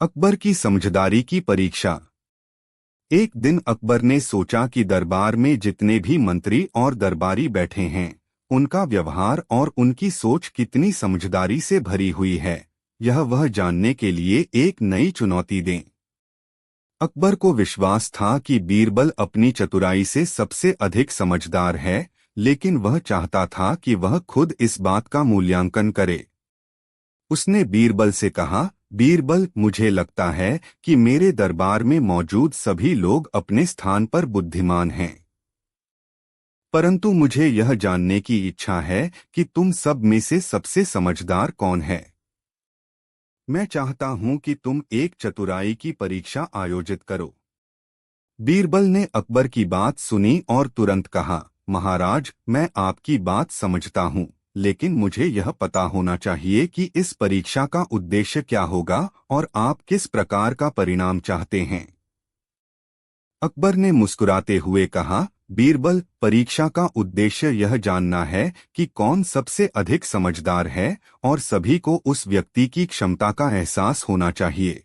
अकबर की समझदारी की परीक्षा। एक दिन अकबर ने सोचा कि दरबार में जितने भी मंत्री और दरबारी बैठे हैं, उनका व्यवहार और उनकी सोच कितनी समझदारी से भरी हुई है, यह वह जानने के लिए एक नई चुनौती दें। अकबर को विश्वास था कि बीरबल अपनी चतुराई से सबसे अधिक समझदार है, लेकिन वह चाहता था कि वह खुद इस बात का मूल्यांकन करे। उसने बीरबल से कहा, बीरबल, मुझे लगता है कि मेरे दरबार में मौजूद सभी लोग अपने स्थान पर बुद्धिमान हैं, परंतु मुझे यह जानने की इच्छा है कि तुम सब में से सबसे समझदार कौन है। मैं चाहता हूं कि तुम एक चतुराई की परीक्षा आयोजित करो। बीरबल ने अकबर की बात सुनी और तुरंत कहा, महाराज, मैं आपकी बात समझता हूं, लेकिन मुझे यह पता होना चाहिए कि इस परीक्षा का उद्देश्य क्या होगा और आप किस प्रकार का परिणाम चाहते हैं। अकबर ने मुस्कुराते हुए कहा, बीरबल, परीक्षा का उद्देश्य यह जानना है कि कौन सबसे अधिक समझदार है और सभी को उस व्यक्ति की क्षमता का एहसास होना चाहिए।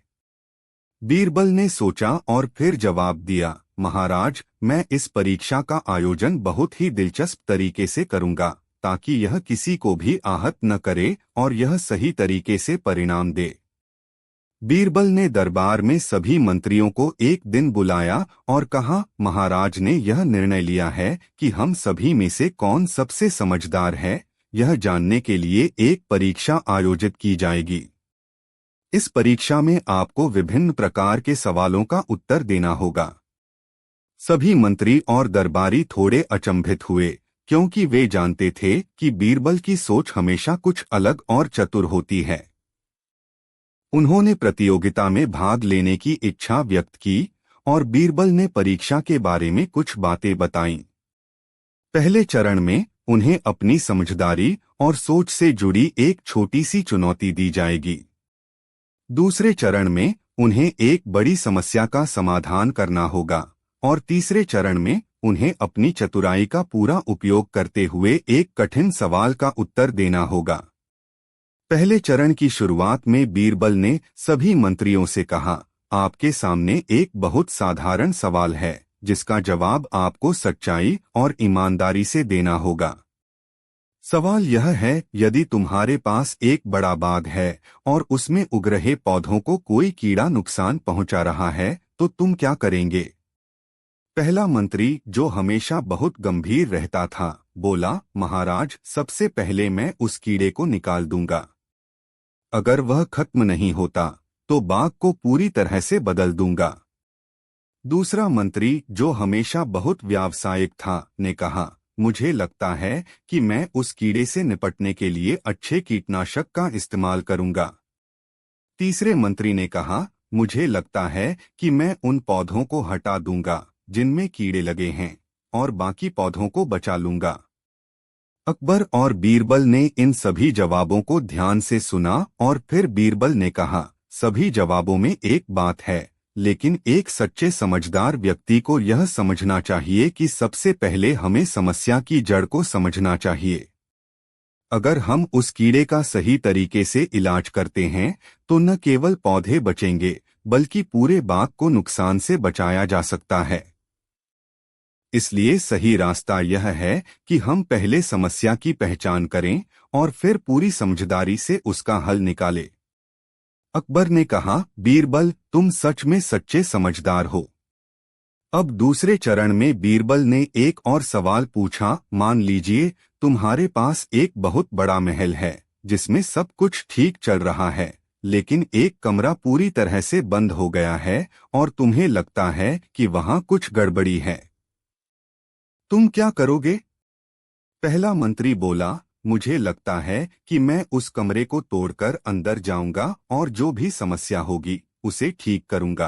बीरबल ने सोचा और फिर जवाब दिया, महाराज, मैं इस परीक्षा का आयोजन बहुत ही दिलचस्प तरीके से करूंगा, ताकि यह किसी को भी आहत न करे और यह सही तरीके से परिणाम दे। बीरबल ने दरबार में सभी मंत्रियों को एक दिन बुलाया और कहा, महाराज ने यह निर्णय लिया है कि हम सभी में से कौन सबसे समझदार है, यह जानने के लिए एक परीक्षा आयोजित की जाएगी। इस परीक्षा में आपको विभिन्न प्रकार के सवालों का उत्तर देना होगा। सभी मंत्री और दरबारी थोड़े अचंभित हुए, क्योंकि वे जानते थे कि बीरबल की सोच हमेशा कुछ अलग और चतुर होती है। उन्होंने प्रतियोगिता में भाग लेने की इच्छा व्यक्त की और बीरबल ने परीक्षा के बारे में कुछ बातें बताईं। पहले चरण में उन्हें अपनी समझदारी और सोच से जुड़ी एक छोटी सी चुनौती दी जाएगी। दूसरे चरण में उन्हें एक बड़ी समस्या का समाधान करना होगा और तीसरे चरण में उन्हें अपनी चतुराई का पूरा उपयोग करते हुए एक कठिन सवाल का उत्तर देना होगा। पहले चरण की शुरुआत में बीरबल ने सभी मंत्रियों से कहा, आपके सामने एक बहुत साधारण सवाल है, जिसका जवाब आपको सच्चाई और ईमानदारी से देना होगा। सवाल यह है, यदि तुम्हारे पास एक बड़ा बाग है और उसमें उग रहे पौधों को कोई कीड़ा नुकसान पहुंचा रहा है, तो तुम क्या करेंगे? पहला मंत्री, जो हमेशा बहुत गंभीर रहता था, बोला, महाराज, सबसे पहले मैं उस कीड़े को निकाल दूंगा। अगर वह खत्म नहीं होता, तो बाग को पूरी तरह से बदल दूंगा। दूसरा मंत्री, जो हमेशा बहुत व्यावसायिक था, ने कहा, मुझे लगता है कि मैं उस कीड़े से निपटने के लिए अच्छे कीटनाशक का इस्तेमाल करूंगा। तीसरे मंत्री ने कहा, मुझे लगता है कि मैं उन पौधों को हटा दूंगा जिनमें कीड़े लगे हैं और बाकी पौधों को बचा लूंगा। अकबर और बीरबल ने इन सभी जवाबों को ध्यान से सुना और फिर बीरबल ने कहा, सभी जवाबों में एक बात है, लेकिन एक सच्चे समझदार व्यक्ति को यह समझना चाहिए कि सबसे पहले हमें समस्या की जड़ को समझना चाहिए। अगर हम उस कीड़े का सही तरीके से इलाज करते हैं, तो न केवल पौधे बचेंगे, बल्कि पूरे बाग को नुकसान से बचाया जा सकता है। इसलिए सही रास्ता यह है कि हम पहले समस्या की पहचान करें और फिर पूरी समझदारी से उसका हल निकालें। अकबर ने कहा, बीरबल, तुम सच में सच्चे समझदार हो। अब दूसरे चरण में बीरबल ने एक और सवाल पूछा, मान लीजिए तुम्हारे पास एक बहुत बड़ा महल है, जिसमें सब कुछ ठीक चल रहा है, लेकिन एक कमरा पूरी तरह से बंद हो गया है और तुम्हें लगता है कि वहां कुछ गड़बड़ी है। तुम क्या करोगे? पहला मंत्री बोला, मुझे लगता है कि मैं उस कमरे को तोड़कर अंदर जाऊंगा और जो भी समस्या होगी उसे ठीक करूंगा।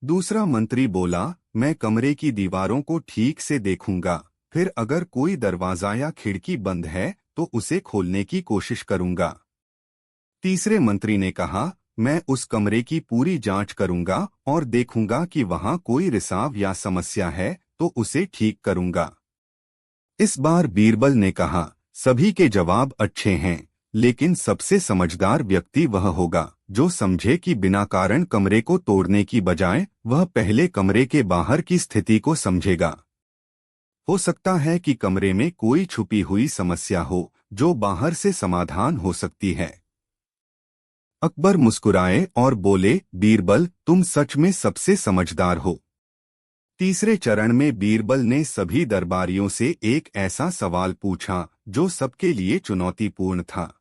दूसरा मंत्री बोला, मैं कमरे की दीवारों को ठीक से देखूंगा, फिर अगर कोई दरवाजा या खिड़की बंद है तो उसे खोलने की कोशिश करूंगा। तीसरे मंत्री ने कहा, मैं उस कमरे की पूरी जांच करूंगा और देखूंगा कि वहां कोई रिसाव या समस्या है तो उसे ठीक करूंगा। इस बार बीरबल ने कहा, सभी के जवाब अच्छे हैं, लेकिन सबसे समझदार व्यक्ति वह होगा जो समझे कि बिना कारण कमरे को तोड़ने की बजाय वह पहले कमरे के बाहर की स्थिति को समझेगा। हो सकता है कि कमरे में कोई छुपी हुई समस्या हो जो बाहर से समाधान हो सकती है। अकबर मुस्कुराए और बोले, बीरबल, तुम सच में सबसे समझदार हो। तीसरे चरण में बीरबल ने सभी दरबारियों से एक ऐसा सवाल पूछा जो सबके लिए चुनौतीपूर्ण था।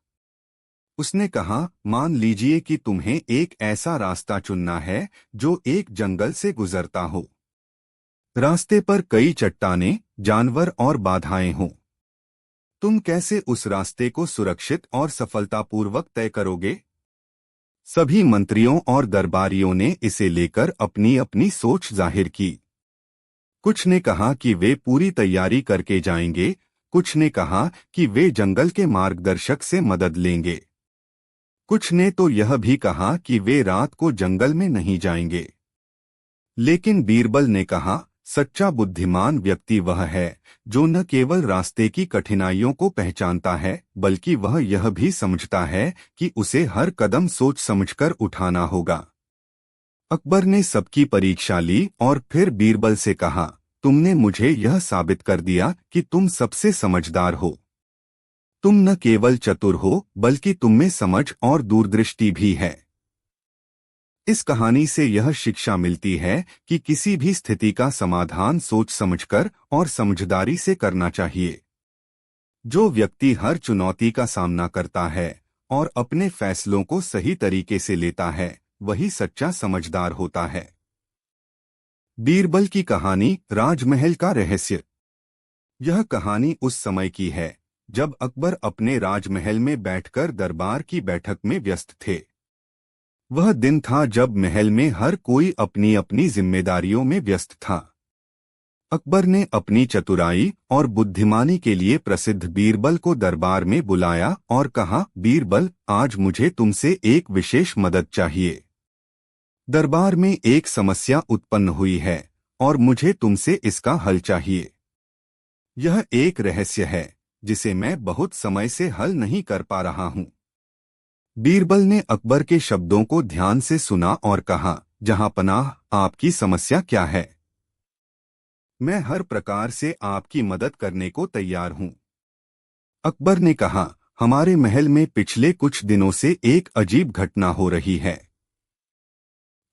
उसने कहा, मान लीजिए कि तुम्हें एक ऐसा रास्ता चुनना है जो एक जंगल से गुजरता हो। रास्ते पर कई चट्टानें, जानवर और बाधाएं हों। तुम कैसे उस रास्ते को सुरक्षित और सफलतापूर्वक तय करोगे? सभी मंत्रियों और दरबारियों ने इसे लेकर अपनी अपनी सोच जाहिर की। कुछ ने कहा कि वे पूरी तैयारी करके जाएंगे, कुछ ने कहा कि वे जंगल के मार्गदर्शक से मदद लेंगे। कुछ ने तो यह भी कहा कि वे रात को जंगल में नहीं जाएंगे। लेकिन बीरबल ने कहा, सच्चा बुद्धिमान व्यक्ति वह है जो न केवल रास्ते की कठिनाइयों को पहचानता है, बल्कि वह यह भी समझता है कि उसे हर कदम सोच समझकर उठाना होगा। अकबर ने सबकी परीक्षा ली और फिर बीरबल से कहा, तुमने मुझे यह साबित कर दिया कि तुम सबसे समझदार हो। तुम न केवल चतुर हो, बल्कि तुममें समझ और दूरदृष्टि भी है। इस कहानी से यह शिक्षा मिलती है कि किसी भी स्थिति का समाधान सोच समझकर और समझदारी से करना चाहिए। जो व्यक्ति हर चुनौती का सामना करता है और अपने फैसलों को सही तरीके से लेता है, वही सच्चा समझदार होता है। बीरबल की कहानी, राजमहल का रहस्य। यह कहानी उस समय की है जब अकबर अपने राजमहल में बैठकर दरबार की बैठक में व्यस्त थे। वह दिन था जब महल में हर कोई अपनी अपनी जिम्मेदारियों में व्यस्त था। अकबर ने अपनी चतुराई और बुद्धिमानी के लिए प्रसिद्ध बीरबल को दरबार में बुलाया और कहा, बीरबल, आज मुझे तुमसे एक विशेष मदद चाहिए। दरबार में एक समस्या उत्पन्न हुई है और मुझे तुमसे इसका हल चाहिए। यह एक रहस्य है जिसे मैं बहुत समय से हल नहीं कर पा रहा हूं। बीरबल ने अकबर के शब्दों को ध्यान से सुना और कहा, जहांपनाह, आपकी समस्या क्या है? मैं हर प्रकार से आपकी मदद करने को तैयार हूं। अकबर ने कहा, हमारे महल में पिछले कुछ दिनों से एक अजीब घटना हो रही है।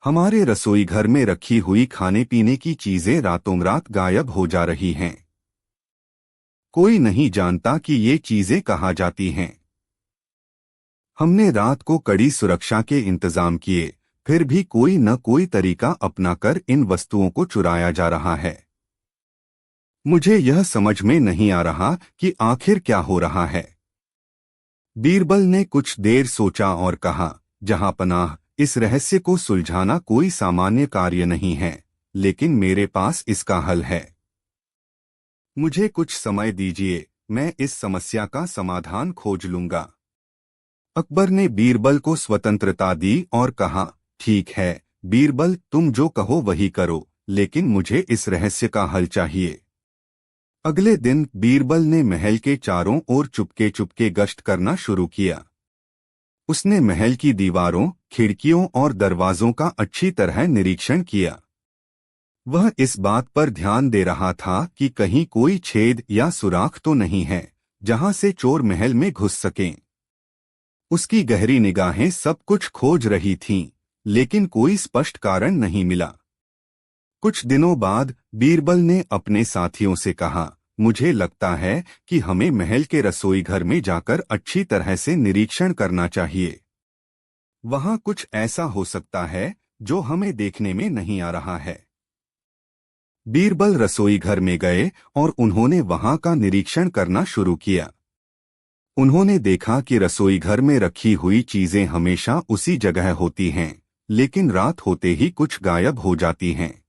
हमारे रसोई घर में रखी हुई खाने पीने की चीजें रातों रात गायब हो जा रही हैं। कोई नहीं जानता कि ये चीजें कहाँ जाती हैं। हमने रात को कड़ी सुरक्षा के इंतजाम किए, फिर भी कोई न कोई तरीका अपनाकर इन वस्तुओं को चुराया जा रहा है। मुझे यह समझ में नहीं आ रहा कि आखिर क्या हो रहा है। बीरबल ने कुछ देर सोचा और कहा, जहांपनाह, इस रहस्य को सुलझाना कोई सामान्य कार्य नहीं है, लेकिन मेरे पास इसका हल है। मुझे कुछ समय दीजिए, मैं इस समस्या का समाधान खोज लूंगा। अकबर ने बीरबल को स्वतंत्रता दी और कहा, ठीक है बीरबल, तुम जो कहो वही करो, लेकिन मुझे इस रहस्य का हल चाहिए। अगले दिन बीरबल ने महल के चारों ओर चुपके चुपके गश्त करना शुरू किया। उसने महल की दीवारों, खिड़कियों और दरवाजों का अच्छी तरह निरीक्षण किया। वह इस बात पर ध्यान दे रहा था कि कहीं कोई छेद या सुराख तो नहीं है जहां से चोर महल में घुस सकें। उसकी गहरी निगाहें सब कुछ खोज रही थीं, लेकिन कोई स्पष्ट कारण नहीं मिला। कुछ दिनों बाद बीरबल ने अपने साथियों से कहा, मुझे लगता है कि हमें महल के रसोई घर में जाकर अच्छी तरह से निरीक्षण करना चाहिए। वहां कुछ ऐसा हो सकता है जो हमें देखने में नहीं आ रहा है। बीरबल रसोई घर में गए और उन्होंने वहां का निरीक्षण करना शुरू किया। उन्होंने देखा कि रसोई घर में रखी हुई चीजें हमेशा उसी जगह होती हैं, लेकिन रात होते ही कुछ गायब हो जाती हैं।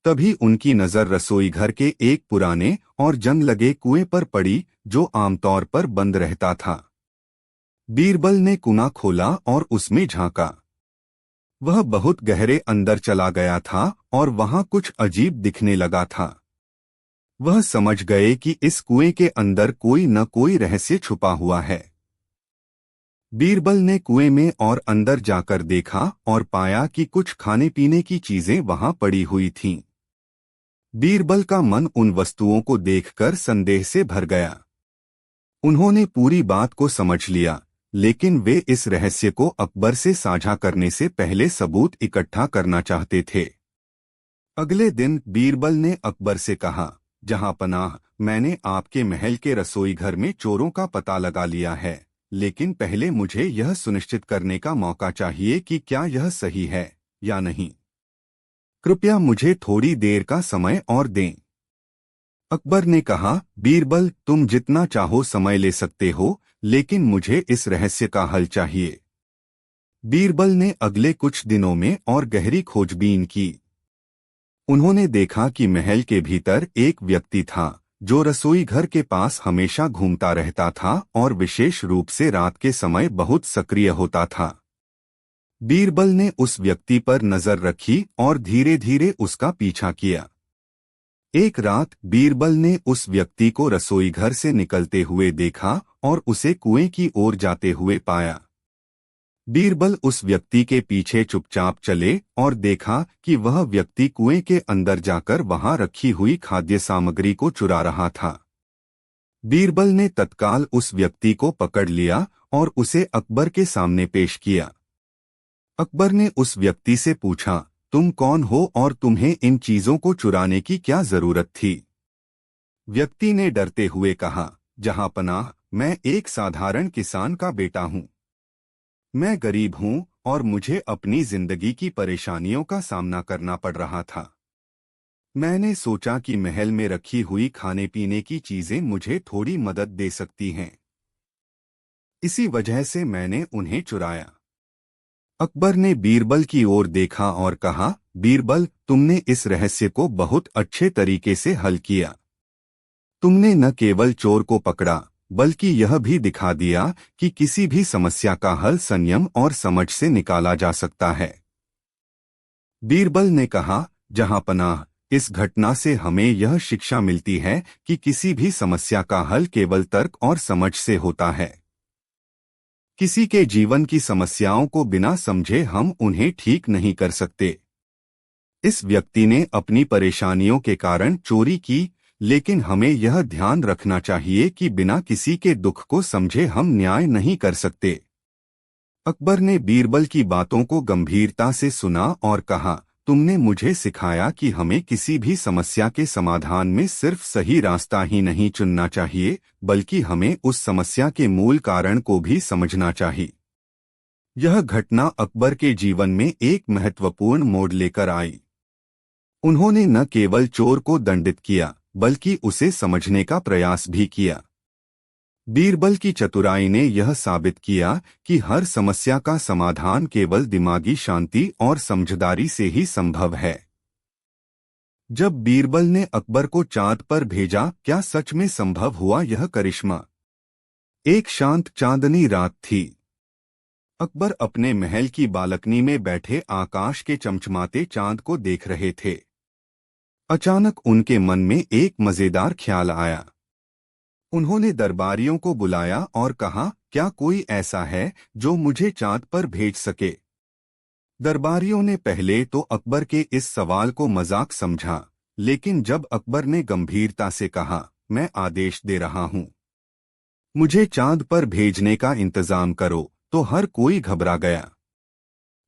तभी उनकी नजर रसोई घर के एक पुराने और जंग लगे कुएं पर पड़ी जो आमतौर पर बंद रहता था। बीरबल ने कुआं खोला और उसमें झांका। वह बहुत गहरे अंदर चला गया था और वहां कुछ अजीब दिखने लगा था। वह समझ गए कि इस कुएं के अंदर कोई न कोई रहस्य छुपा हुआ है। बीरबल ने कुएं में और अंदर जाकर देखा और पाया कि कुछ खाने पीने की चीजें वहां पड़ी हुई थीं। बीरबल का मन उन वस्तुओं को देखकर संदेह से भर गया। उन्होंने पूरी बात को समझ लिया, लेकिन वे इस रहस्य को अकबर से साझा करने से पहले सबूत इकट्ठा करना चाहते थे। अगले दिन बीरबल ने अकबर से कहा, जहांपनाह, मैंने आपके महल के रसोई घर में चोरों का पता लगा लिया है, लेकिन पहले मुझे यह सुनिश्चित करने का मौका चाहिए कि क्या यह सही है या नहीं। कृपया मुझे थोड़ी देर का समय और दें। अकबर ने कहा, बीरबल, तुम जितना चाहो समय ले सकते हो, लेकिन मुझे इस रहस्य का हल चाहिए। बीरबल ने अगले कुछ दिनों में और गहरी खोजबीन की। उन्होंने देखा कि महल के भीतर एक व्यक्ति था जो रसोई घर के पास हमेशा घूमता रहता था और विशेष रूप से रात के समय बहुत सक्रिय होता था। बीरबल ने उस व्यक्ति पर नजर रखी और धीरे धीरे उसका पीछा किया। एक रात बीरबल ने उस व्यक्ति को रसोई घर से निकलते हुए देखा और उसे कुएं की ओर जाते हुए पाया। बीरबल उस व्यक्ति के पीछे चुपचाप चले और देखा कि वह व्यक्ति कुएं के अंदर जाकर वहां रखी हुई खाद्य सामग्री को चुरा रहा था। बीरबल ने तत्काल उस व्यक्ति को पकड़ लिया और उसे अकबर के सामने पेश किया। अकबर ने उस व्यक्ति से पूछा, तुम कौन हो और तुम्हें इन चीजों को चुराने की क्या जरूरत थी? व्यक्ति ने डरते हुए कहा, जहांपनाह, मैं एक साधारण किसान का बेटा हूं। मैं गरीब हूं और मुझे अपनी जिंदगी की परेशानियों का सामना करना पड़ रहा था। मैंने सोचा कि महल में रखी हुई खाने पीने की चीजें मुझे थोड़ी मदद दे सकती हैं। इसी वजह से मैंने उन्हें चुराया। अकबर ने बीरबल की ओर देखा और कहा, बीरबल, तुमने इस रहस्य को बहुत अच्छे तरीके से हल किया। तुमने न केवल चोर को पकड़ा, बल्कि यह भी दिखा दिया कि किसी भी समस्या का हल संयम और समझ से निकाला जा सकता है। बीरबल ने कहा, जहांपनाह, इस घटना से हमें यह शिक्षा मिलती है कि किसी भी समस्या का हल केवल तर्क और समझ से होता है। किसी के जीवन की समस्याओं को बिना समझे हम उन्हें ठीक नहीं कर सकते। इस व्यक्ति ने अपनी परेशानियों के कारण चोरी की, लेकिन हमें यह ध्यान रखना चाहिए कि बिना किसी के दुख को समझे हम न्याय नहीं कर सकते। अकबर ने बीरबल की बातों को गंभीरता से सुना और कहा, तुमने मुझे सिखाया कि हमें किसी भी समस्या के समाधान में सिर्फ सही रास्ता ही नहीं चुनना चाहिए, बल्कि हमें उस समस्या के मूल कारण को भी समझना चाहिए। यह घटना अकबर के जीवन में एक महत्वपूर्ण मोड़ लेकर आई। उन्होंने न केवल चोर को दंडित किया, बल्कि उसे समझने का प्रयास भी किया। बीरबल की चतुराई ने यह साबित किया कि हर समस्या का समाधान केवल दिमागी शांति और समझदारी से ही संभव है। जब बीरबल ने अकबर को चांद पर भेजा, क्या सच में संभव हुआ यह करिश्मा? एक शांत चांदनी रात थी। अकबर अपने महल की बालकनी में बैठे आकाश के चमचमाते चांद को देख रहे थे। अचानक उनके मन में एक मजेदार ख्याल आया। उन्होंने दरबारियों को बुलाया और कहा, क्या कोई ऐसा है जो मुझे चांद पर भेज सके? दरबारियों ने पहले तो अकबर के इस सवाल को मजाक समझा, लेकिन जब अकबर ने गंभीरता से कहा, मैं आदेश दे रहा हूं, मुझे चांद पर भेजने का इंतजाम करो, तो हर कोई घबरा गया।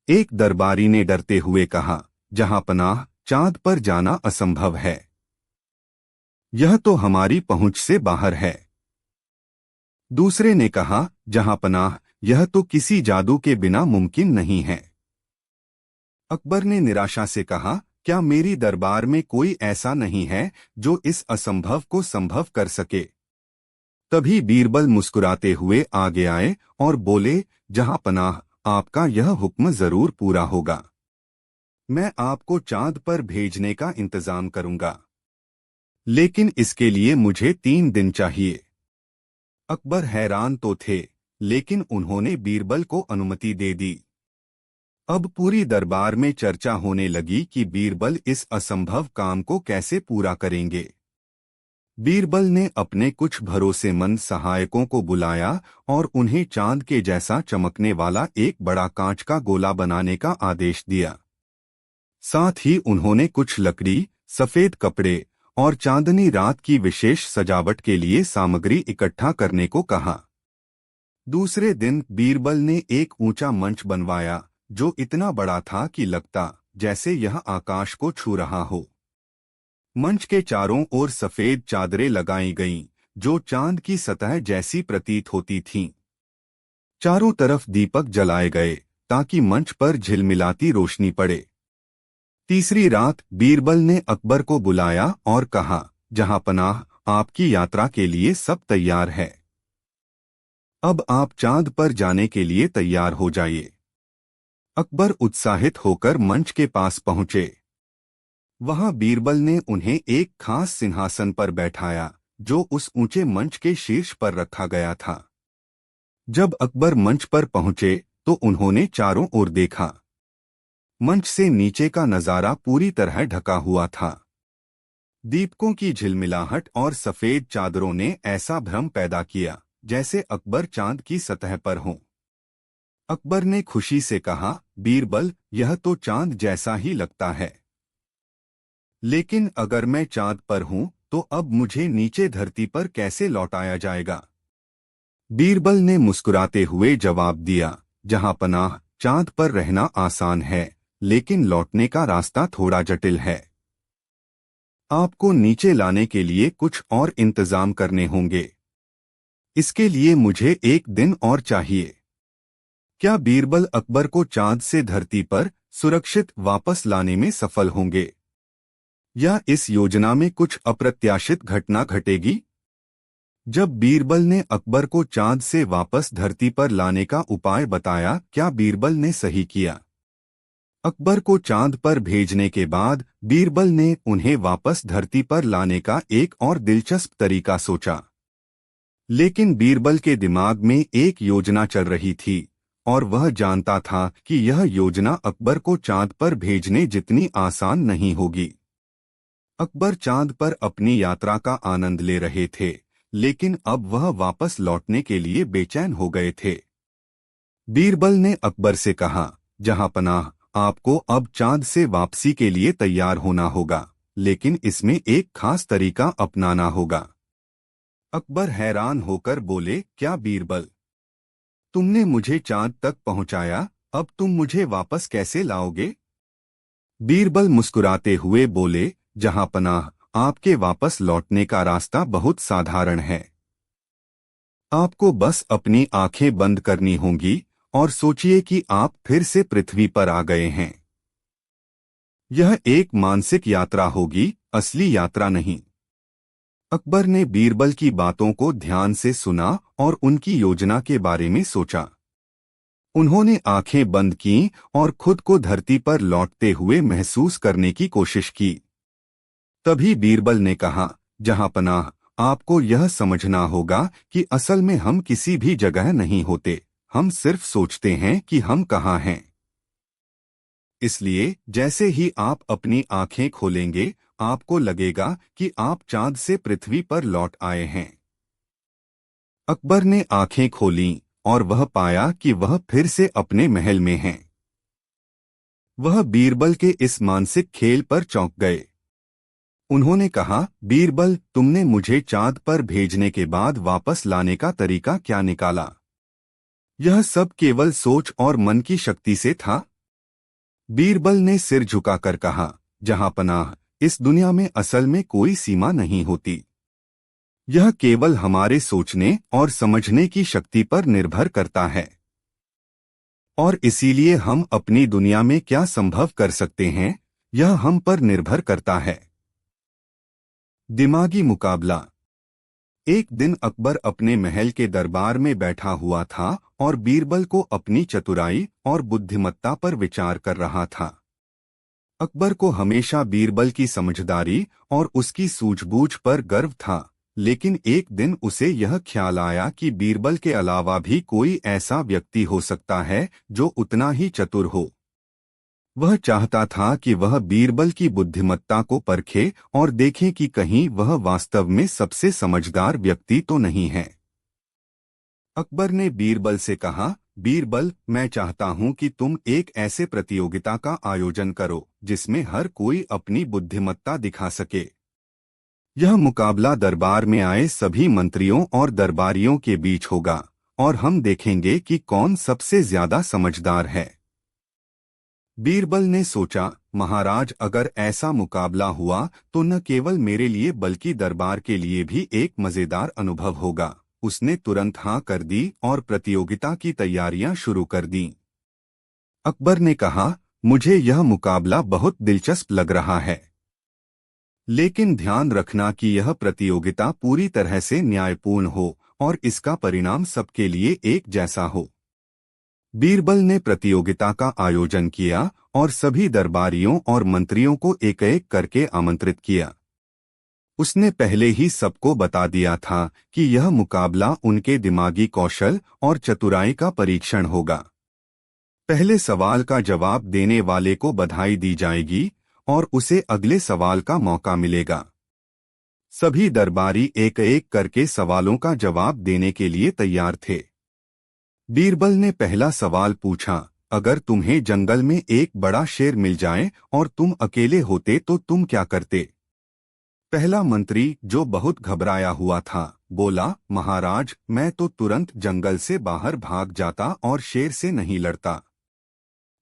एक दरबारी ने डरते हुए कहा, जहांपनाह, चांद पर जाना असंभव है। यह तो हमारी पहुंच से बाहर है। दूसरे ने कहा, जहांपनाह, यह तो किसी जादू के बिना मुमकिन नहीं है। अकबर ने निराशा से कहा, क्या मेरी दरबार में कोई ऐसा नहीं है जो इस असंभव को संभव कर सके? तभी बीरबल मुस्कुराते हुए आगे आए और बोले, जहांपनाह, आपका यह हुक्म जरूर पूरा होगा। मैं आपको चांद पर भेजने का इंतजाम करूंगा, लेकिन इसके लिए मुझे 3 दिन चाहिए। अकबर हैरान तो थे, लेकिन उन्होंने बीरबल को अनुमति दे दी। अब पूरी दरबार में चर्चा होने लगी कि बीरबल इस असंभव काम को कैसे पूरा करेंगे। बीरबल ने अपने कुछ भरोसेमंद सहायकों को बुलाया और उन्हें चांद के जैसा चमकने वाला एक बड़ा कांच का गोला बनाने का आदेश दिया। साथ ही उन्होंने कुछ लकड़ी, सफेद कपड़े और चांदनी रात की विशेष सजावट के लिए सामग्री इकट्ठा करने को कहा। दूसरे दिन बीरबल ने एक ऊंचा मंच बनवाया जो इतना बड़ा था कि लगता जैसे यह आकाश को छू रहा हो। मंच के चारों ओर सफेद चादरें लगाई गईं, जो चांद की सतह जैसी प्रतीत होती थीं। चारों तरफ दीपक जलाए गए ताकि मंच पर झिलमिलाती रोशनी पड़े। तीसरी रात बीरबल ने अकबर को बुलाया और कहा, जहांपनाह, आपकी यात्रा के लिए सब तैयार है। अब आप चांद पर जाने के लिए तैयार हो जाइए। अकबर उत्साहित होकर मंच के पास पहुंचे। वहां बीरबल ने उन्हें एक खास सिंहासन पर बैठाया जो उस ऊंचे मंच के शीर्ष पर रखा गया था। जब अकबर मंच पर पहुंचे तो उन्होंने चारों ओर देखा। मंच से नीचे का नजारा पूरी तरह ढका हुआ था। दीपकों की झिलमिलाहट और सफेद चादरों ने ऐसा भ्रम पैदा किया जैसे अकबर चांद की सतह पर हों। अकबर ने खुशी से कहा, बीरबल, यह तो चांद जैसा ही लगता है। लेकिन अगर मैं चांद पर हूं तो अब मुझे नीचे धरती पर कैसे लौटाया जाएगा? बीरबल ने मुस्कुराते हुए जवाब दिया, जहांपनाह, चांद पर रहना आसान है, लेकिन लौटने का रास्ता थोड़ा जटिल है। आपको नीचे लाने के लिए कुछ और इंतजाम करने होंगे। इसके लिए मुझे एक दिन और चाहिए। क्या बीरबल अकबर को चांद से धरती पर सुरक्षित वापस लाने में सफल होंगे? या इस योजना में कुछ अप्रत्याशित घटना घटेगी? जब बीरबल ने अकबर को चांद से वापस धरती पर लाने का उपाय बताया, क्या बीरबल ने सही किया? अकबर को चांद पर भेजने के बाद बीरबल ने उन्हें वापस धरती पर लाने का एक और दिलचस्प तरीका सोचा। लेकिन बीरबल के दिमाग में एक योजना चल रही थी और वह जानता था कि यह योजना अकबर को चांद पर भेजने जितनी आसान नहीं होगी। अकबर चांद पर अपनी यात्रा का आनंद ले रहे थे, लेकिन अब वह वापस लौटने के लिए बेचैन हो गए थे। बीरबल ने अकबर से कहा, जहांपनाह, आपको अब चांद से वापसी के लिए तैयार होना होगा, लेकिन इसमें एक खास तरीका अपनाना होगा। अकबर हैरान होकर बोले, क्या बीरबल, तुमने मुझे चांद तक पहुंचाया, अब तुम मुझे वापस कैसे लाओगे? बीरबल मुस्कुराते हुए बोले, जहांपनाह, आपके वापस लौटने का रास्ता बहुत साधारण है। आपको बस अपनी आंखें बंद करनी होंगी और सोचिए कि आप फिर से पृथ्वी पर आ गए हैं। यह एक मानसिक यात्रा होगी, असली यात्रा नहीं। अकबर ने बीरबल की बातों को ध्यान से सुना और उनकी योजना के बारे में सोचा। उन्होंने आंखें बंद की और खुद को धरती पर लौटते हुए महसूस करने की कोशिश की। तभी बीरबल ने कहा, जहांपनाह, आपको यह समझना होगा कि असल में हम किसी भी जगह नहीं होते, हम सिर्फ सोचते हैं कि हम कहाँ हैं। इसलिए जैसे ही आप अपनी आंखें खोलेंगे, आपको लगेगा कि आप चांद से पृथ्वी पर लौट आए हैं। अकबर ने आंखें खोलीं और वह पाया कि वह फिर से अपने महल में हैं। वह बीरबल के इस मानसिक खेल पर चौंक गए। उन्होंने कहा, बीरबल, तुमने मुझे चांद पर भेजने के बाद वापस लाने का तरीका क्या निकाला? यह सब केवल सोच और मन की शक्ति से था? बीरबल ने सिर झुकाकर कहा, जहांपनाह, इस दुनिया में असल में कोई सीमा नहीं होती। यह केवल हमारे सोचने और समझने की शक्ति पर निर्भर करता है। और इसीलिए हम अपनी दुनिया में क्या संभव कर सकते हैं, यह हम पर निर्भर करता है। दिमागी मुकाबला। एक दिन अकबर अपने महल के दरबार में बैठा हुआ था और बीरबल को अपनी चतुराई और बुद्धिमत्ता पर विचार कर रहा था। अकबर को हमेशा बीरबल की समझदारी और उसकी सूझबूझ पर गर्व था, लेकिन एक दिन उसे यह ख्याल आया कि बीरबल के अलावा भी कोई ऐसा व्यक्ति हो सकता है जो उतना ही चतुर हो। वह चाहता था कि वह बीरबल की बुद्धिमत्ता को परखे और देखे कि कहीं वह वास्तव में सबसे समझदार व्यक्ति तो नहीं है। अकबर ने बीरबल से कहा, बीरबल, मैं चाहता हूं कि तुम एक ऐसे प्रतियोगिता का आयोजन करो जिसमें हर कोई अपनी बुद्धिमत्ता दिखा सके। यह मुकाबला दरबार में आए सभी मंत्रियों और दरबारियों के बीच होगा और हम देखेंगे कि कौन सबसे ज्यादा समझदार है। बीरबल ने सोचा, महाराज, अगर ऐसा मुकाबला हुआ तो न केवल मेरे लिए बल्कि दरबार के लिए भी एक मजेदार अनुभव होगा। उसने तुरंत हाँ कर दी और प्रतियोगिता की तैयारियां शुरू कर दी। अकबर ने कहा, मुझे यह मुकाबला बहुत दिलचस्प लग रहा है, लेकिन ध्यान रखना कि यह प्रतियोगिता पूरी तरह से न्यायपूर्ण हो और इसका परिणाम सबके लिए एक जैसा हो। बीरबल ने प्रतियोगिता का आयोजन किया और सभी दरबारियों और मंत्रियों को एक एक करके आमंत्रित किया। उसने पहले ही सबको बता दिया था कि यह मुकाबला उनके दिमागी कौशल और चतुराई का परीक्षण होगा। पहले सवाल का जवाब देने वाले को बधाई दी जाएगी और उसे अगले सवाल का मौका मिलेगा। सभी दरबारी एक एक करके सवालों का जवाब देने के लिए तैयार थे। बीरबल ने पहला सवाल पूछा, अगर तुम्हें जंगल में एक बड़ा शेर मिल जाए और तुम अकेले होते तो तुम क्या करते? पहला मंत्री, जो बहुत घबराया हुआ था, बोला, महाराज, मैं तो तुरंत जंगल से बाहर भाग जाता और शेर से नहीं लड़ता।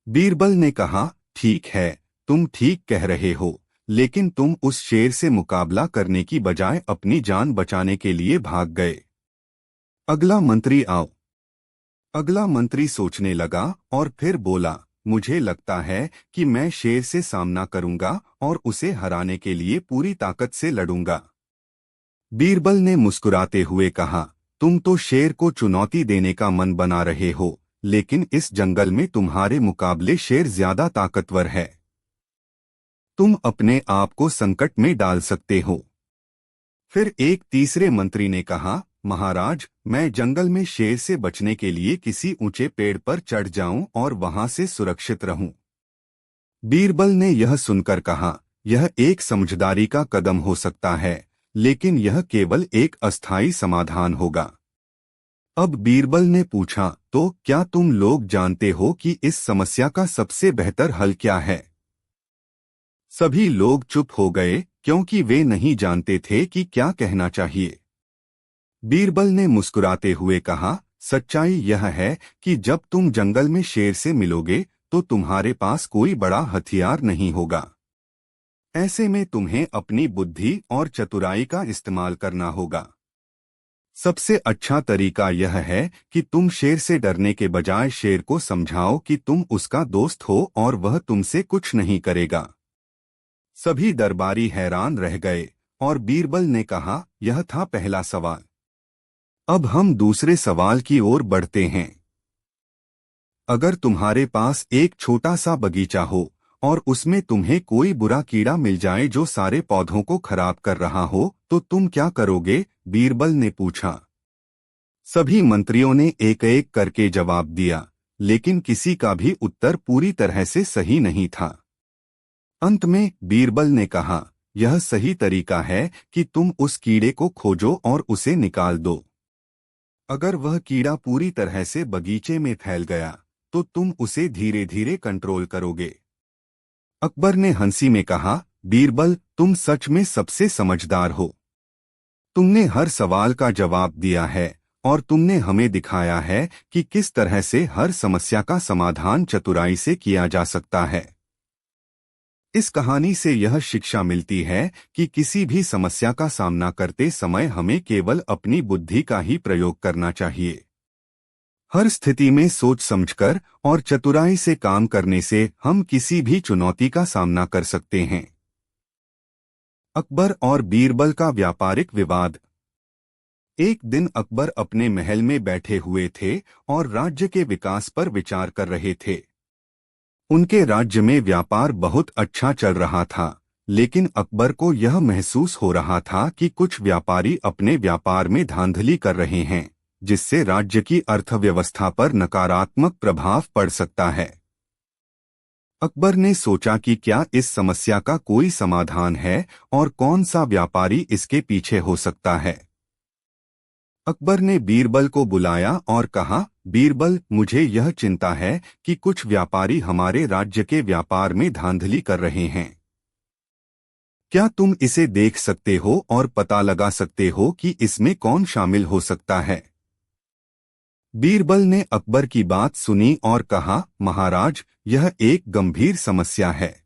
बीरबल ने कहा, ठीक है, तुम ठीक कह रहे हो, लेकिन तुम उस शेर से मुकाबला करने की बजाय अपनी जान बचाने के लिए भाग गए। अगला मंत्री आओ। अगला मंत्री सोचने लगा और फिर बोला, मुझे लगता है कि मैं शेर से सामना करूंगा और उसे हराने के लिए पूरी ताकत से लड़ूंगा। बीरबल ने मुस्कुराते हुए कहा, तुम तो शेर को चुनौती देने का मन बना रहे हो, लेकिन इस जंगल में तुम्हारे मुकाबले शेर ज्यादा ताकतवर है। तुम अपने आप को संकट में डाल सकते हो। फिर एक तीसरे मंत्री ने कहा, महाराज, मैं जंगल में शेर से बचने के लिए किसी ऊंचे पेड़ पर चढ़ जाऊं और वहां से सुरक्षित रहूं। बीरबल ने यह सुनकर कहा, यह एक समझदारी का कदम हो सकता है, लेकिन यह केवल एक अस्थायी समाधान होगा। अब बीरबल ने पूछा, तो क्या तुम लोग जानते हो कि इस समस्या का सबसे बेहतर हल क्या है? सभी लोग चुप हो गए क्योंकि वे नहीं जानते थे कि क्या कहना चाहिए। बीरबल ने मुस्कुराते हुए कहा, सच्चाई यह है कि जब तुम जंगल में शेर से मिलोगे तो तुम्हारे पास कोई बड़ा हथियार नहीं होगा। ऐसे में तुम्हें अपनी बुद्धि और चतुराई का इस्तेमाल करना होगा। सबसे अच्छा तरीका यह है कि तुम शेर से डरने के बजाय शेर को समझाओ कि तुम उसका दोस्त हो और वह तुमसे कुछ नहीं करेगा। सभी दरबारी हैरान रह गए और बीरबल ने कहा, यह था पहला सवाल। अब हम दूसरे सवाल की ओर बढ़ते हैं। अगर तुम्हारे पास एक छोटा सा बगीचा हो और उसमें तुम्हें कोई बुरा कीड़ा मिल जाए जो सारे पौधों को खराब कर रहा हो, तो तुम क्या करोगे? बीरबल ने पूछा। सभी मंत्रियों ने एक एक करके जवाब दिया, लेकिन किसी का भी उत्तर पूरी तरह से सही नहीं था। अंत में बीरबल ने कहा, यह सही तरीका है कि तुम उस कीड़े को खोजो और उसे निकाल दो। अगर वह कीड़ा पूरी तरह से बगीचे में फैल गया तो तुम उसे धीरे धीरे कंट्रोल करोगे। अकबर ने हंसी में कहा, बीरबल, तुम सच में सबसे समझदार हो। तुमने हर सवाल का जवाब दिया है और तुमने हमें दिखाया है कि किस तरह से हर समस्या का समाधान चतुराई से किया जा सकता है। इस कहानी से यह शिक्षा मिलती है कि किसी भी समस्या का सामना करते समय हमें केवल अपनी बुद्धि का ही प्रयोग करना चाहिए। हर स्थिति में सोच समझकर और चतुराई से काम करने से हम किसी भी चुनौती का सामना कर सकते हैं। अकबर और बीरबल का व्यापारिक विवाद। एक दिन अकबर अपने महल में बैठे हुए थे और राज्य के विकास पर विचार कर रहे थे। उनके राज्य में व्यापार बहुत अच्छा चल रहा था, लेकिन अकबर को यह महसूस हो रहा था कि कुछ व्यापारी अपने व्यापार में धांधली कर रहे हैं, जिससे राज्य की अर्थव्यवस्था पर नकारात्मक प्रभाव पड़ सकता है। अकबर ने सोचा कि क्या इस समस्या का कोई समाधान है और कौन सा व्यापारी इसके पीछे हो सकता है। अकबर ने बीरबल को बुलाया और कहा, बीरबल, मुझे यह चिंता है कि कुछ व्यापारी हमारे राज्य के व्यापार में धांधली कर रहे हैं। क्या तुम इसे देख सकते हो और पता लगा सकते हो कि इसमें कौन शामिल हो सकता है। बीरबल ने अकबर की बात सुनी और कहा, महाराज, यह एक गंभीर समस्या है।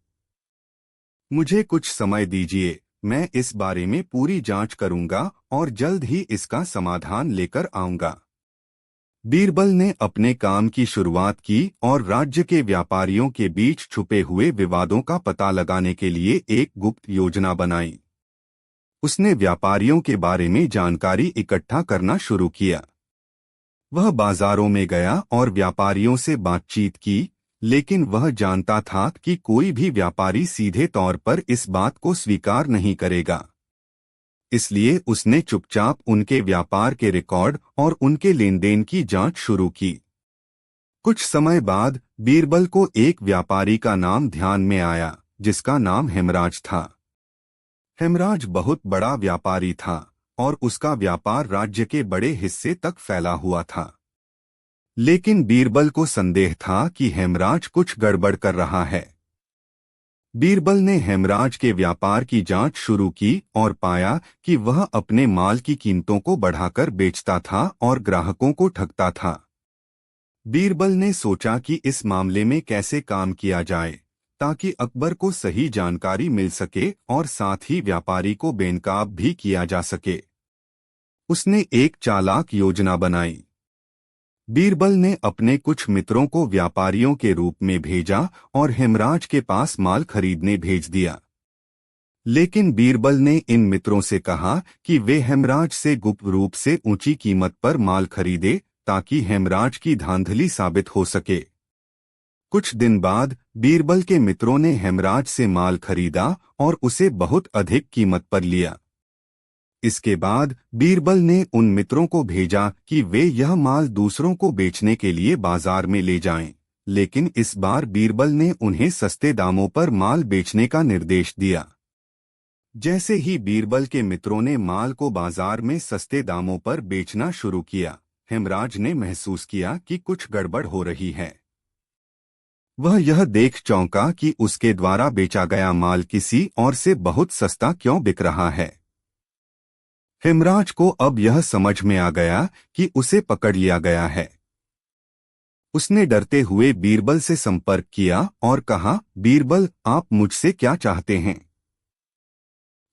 मुझे कुछ समय दीजिए, मैं इस बारे में पूरी जांच करूंगा और जल्द ही इसका समाधान लेकर आऊंगा। बीरबल ने अपने काम की शुरुआत की और राज्य के व्यापारियों के बीच छुपे हुए विवादों का पता लगाने के लिए एक गुप्त योजना बनाई। उसने व्यापारियों के बारे में जानकारी इकट्ठा करना शुरू किया। वह बाजारों में गया और व्यापारियों से बातचीत की, लेकिन वह जानता था कि कोई भी व्यापारी सीधे तौर पर इस बात को स्वीकार नहीं करेगा। इसलिए उसने चुपचाप उनके व्यापार के रिकॉर्ड और उनके लेनदेन की जांच शुरू की। कुछ समय बाद बीरबल को एक व्यापारी का नाम ध्यान में आया, जिसका नाम हेमराज था। हेमराज बहुत बड़ा व्यापारी था और उसका व्यापार राज्य के बड़े हिस्से तक फैला हुआ था। लेकिन बीरबल को संदेह था कि हेमराज कुछ गड़बड़ कर रहा है। बीरबल ने हेमराज के व्यापार की जांच शुरू की और पाया कि वह अपने माल की कीमतों को बढ़ाकर बेचता था और ग्राहकों को ठगता था। बीरबल ने सोचा कि इस मामले में कैसे काम किया जाए ताकि अकबर को सही जानकारी मिल सके और साथ ही व्यापारी को बेनकाब भी किया जा सके। उसने एक चालाक योजना बनाई। बीरबल ने अपने कुछ मित्रों को व्यापारियों के रूप में भेजा और हेमराज के पास माल खरीदने भेज दिया। लेकिन बीरबल ने इन मित्रों से कहा कि वे हेमराज से गुप्त रूप से ऊंची कीमत पर माल खरीदे ताकि हेमराज की धांधली साबित हो सके। कुछ दिन बाद बीरबल के मित्रों ने हेमराज से माल खरीदा और उसे बहुत अधिक कीमत पर लिया। इसके बाद बीरबल ने उन मित्रों को भेजा कि वे यह माल दूसरों को बेचने के लिए बाजार में ले जाएं, लेकिन इस बार बीरबल ने उन्हें सस्ते दामों पर माल बेचने का निर्देश दिया। जैसे ही बीरबल के मित्रों ने माल को बाजार में सस्ते दामों पर बेचना शुरू किया, हेमराज ने महसूस किया कि कुछ गड़बड़ हो रही है। वह यह देख चौंका कि उसके द्वारा बेचा गया माल किसी और से बहुत सस्ता क्यों बिक रहा है। हेमराज को अब यह समझ में आ गया कि उसे पकड़ लिया गया है। उसने डरते हुए बीरबल से संपर्क किया और कहा, बीरबल, आप मुझसे क्या चाहते हैं?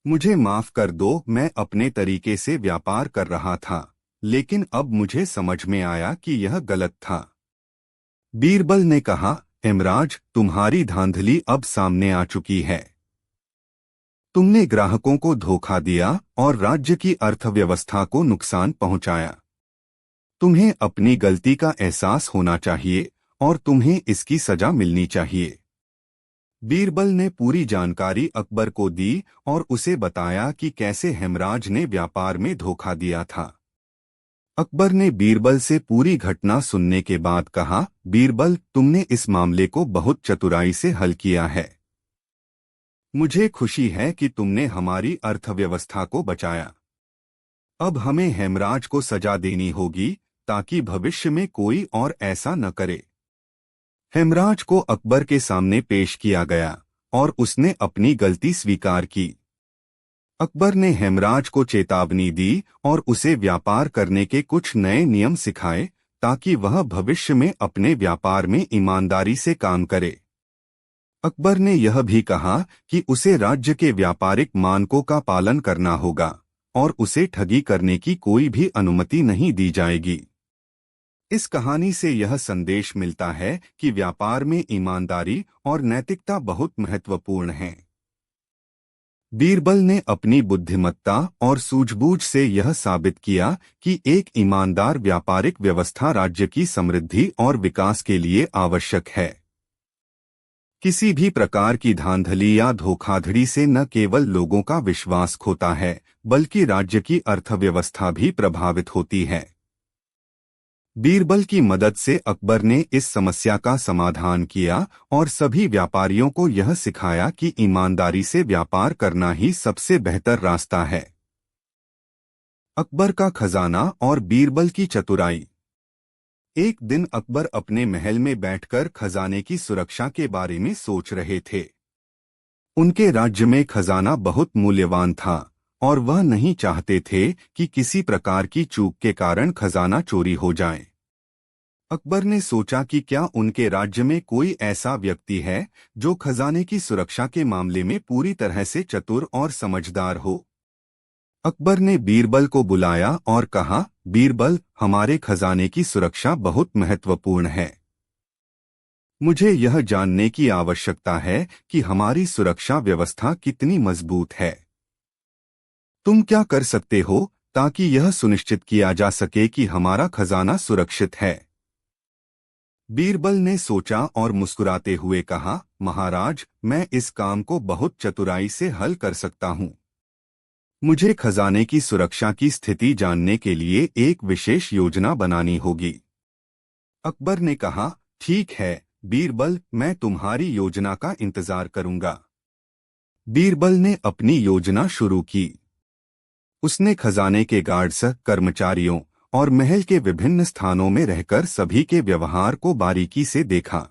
मुझे माफ कर दो, मैं अपने तरीके से व्यापार कर रहा था, लेकिन अब मुझे समझ में आया कि यह गलत था। बीरबल ने कहा, हेमराज, तुम्हारी धांधली अब सामने आ चुकी है। तुमने ग्राहकों को धोखा दिया और राज्य की अर्थव्यवस्था को नुकसान पहुंचाया। तुम्हें अपनी गलती का एहसास होना चाहिए और तुम्हें इसकी सजा मिलनी चाहिए। बीरबल ने पूरी जानकारी अकबर को दी और उसे बताया कि कैसे हेमराज ने व्यापार में धोखा दिया था। अकबर ने बीरबल से पूरी घटना सुनने के बाद कहा, बीरबल, तुमने इस मामले को बहुत चतुराई से हल किया है। मुझे खुशी है कि तुमने हमारी अर्थव्यवस्था को बचाया। अब हमें हेमराज को सजा देनी होगी ताकि भविष्य में कोई और ऐसा न करे। हेमराज को अकबर के सामने पेश किया गया और उसने अपनी गलती स्वीकार की। अकबर ने हेमराज को चेतावनी दी और उसे व्यापार करने के कुछ नए नियम सिखाए ताकि वह भविष्य में अपने व्यापार में ईमानदारी से काम करे। अकबर ने यह भी कहा कि उसे राज्य के व्यापारिक मानकों का पालन करना होगा और उसे ठगी करने की कोई भी अनुमति नहीं दी जाएगी। इस कहानी से यह संदेश मिलता है कि व्यापार में ईमानदारी और नैतिकता बहुत महत्वपूर्ण है। बीरबल ने अपनी बुद्धिमत्ता और सूझबूझ से यह साबित किया कि एक ईमानदार व्यापारिक व्यवस्था राज्य की समृद्धि और विकास के लिए आवश्यक है। किसी भी प्रकार की धांधली या धोखाधड़ी से न केवल लोगों का विश्वास खोता है, बल्कि राज्य की अर्थव्यवस्था भी प्रभावित होती है। बीरबल की मदद से अकबर ने इस समस्या का समाधान किया और सभी व्यापारियों को यह सिखाया कि ईमानदारी से व्यापार करना ही सबसे बेहतर रास्ता है। अकबर का खजाना और बीरबल की चतुराई। एक दिन अकबर अपने महल में बैठकर खजाने की सुरक्षा के बारे में सोच रहे थे। उनके राज्य में खजाना बहुत मूल्यवान था और वह नहीं चाहते थे कि किसी प्रकार की चूक के कारण खजाना चोरी हो जाए। अकबर ने सोचा कि क्या उनके राज्य में कोई ऐसा व्यक्ति है जो खजाने की सुरक्षा के मामले में पूरी तरह से चतुर और समझदार हो। अकबर ने बीरबल को बुलाया और कहा, बीरबल, हमारे खजाने की सुरक्षा बहुत महत्वपूर्ण है। मुझे यह जानने की आवश्यकता है कि हमारी सुरक्षा व्यवस्था कितनी मजबूत है। तुम क्या कर सकते हो ताकि यह सुनिश्चित किया जा सके कि हमारा खजाना सुरक्षित है। बीरबल ने सोचा और मुस्कुराते हुए कहा, महाराज, मैं इस काम को बहुत चतुराई से हल कर सकता हूँ। मुझे खजाने की सुरक्षा की स्थिति जानने के लिए एक विशेष योजना बनानी होगी। अकबर ने कहा, ठीक है बीरबल, मैं तुम्हारी योजना का इंतजार करूंगा। बीरबल ने अपनी योजना शुरू की। उसने खजाने के गार्ड्स, कर्मचारियों और महल के विभिन्न स्थानों में रहकर सभी के व्यवहार को बारीकी से देखा।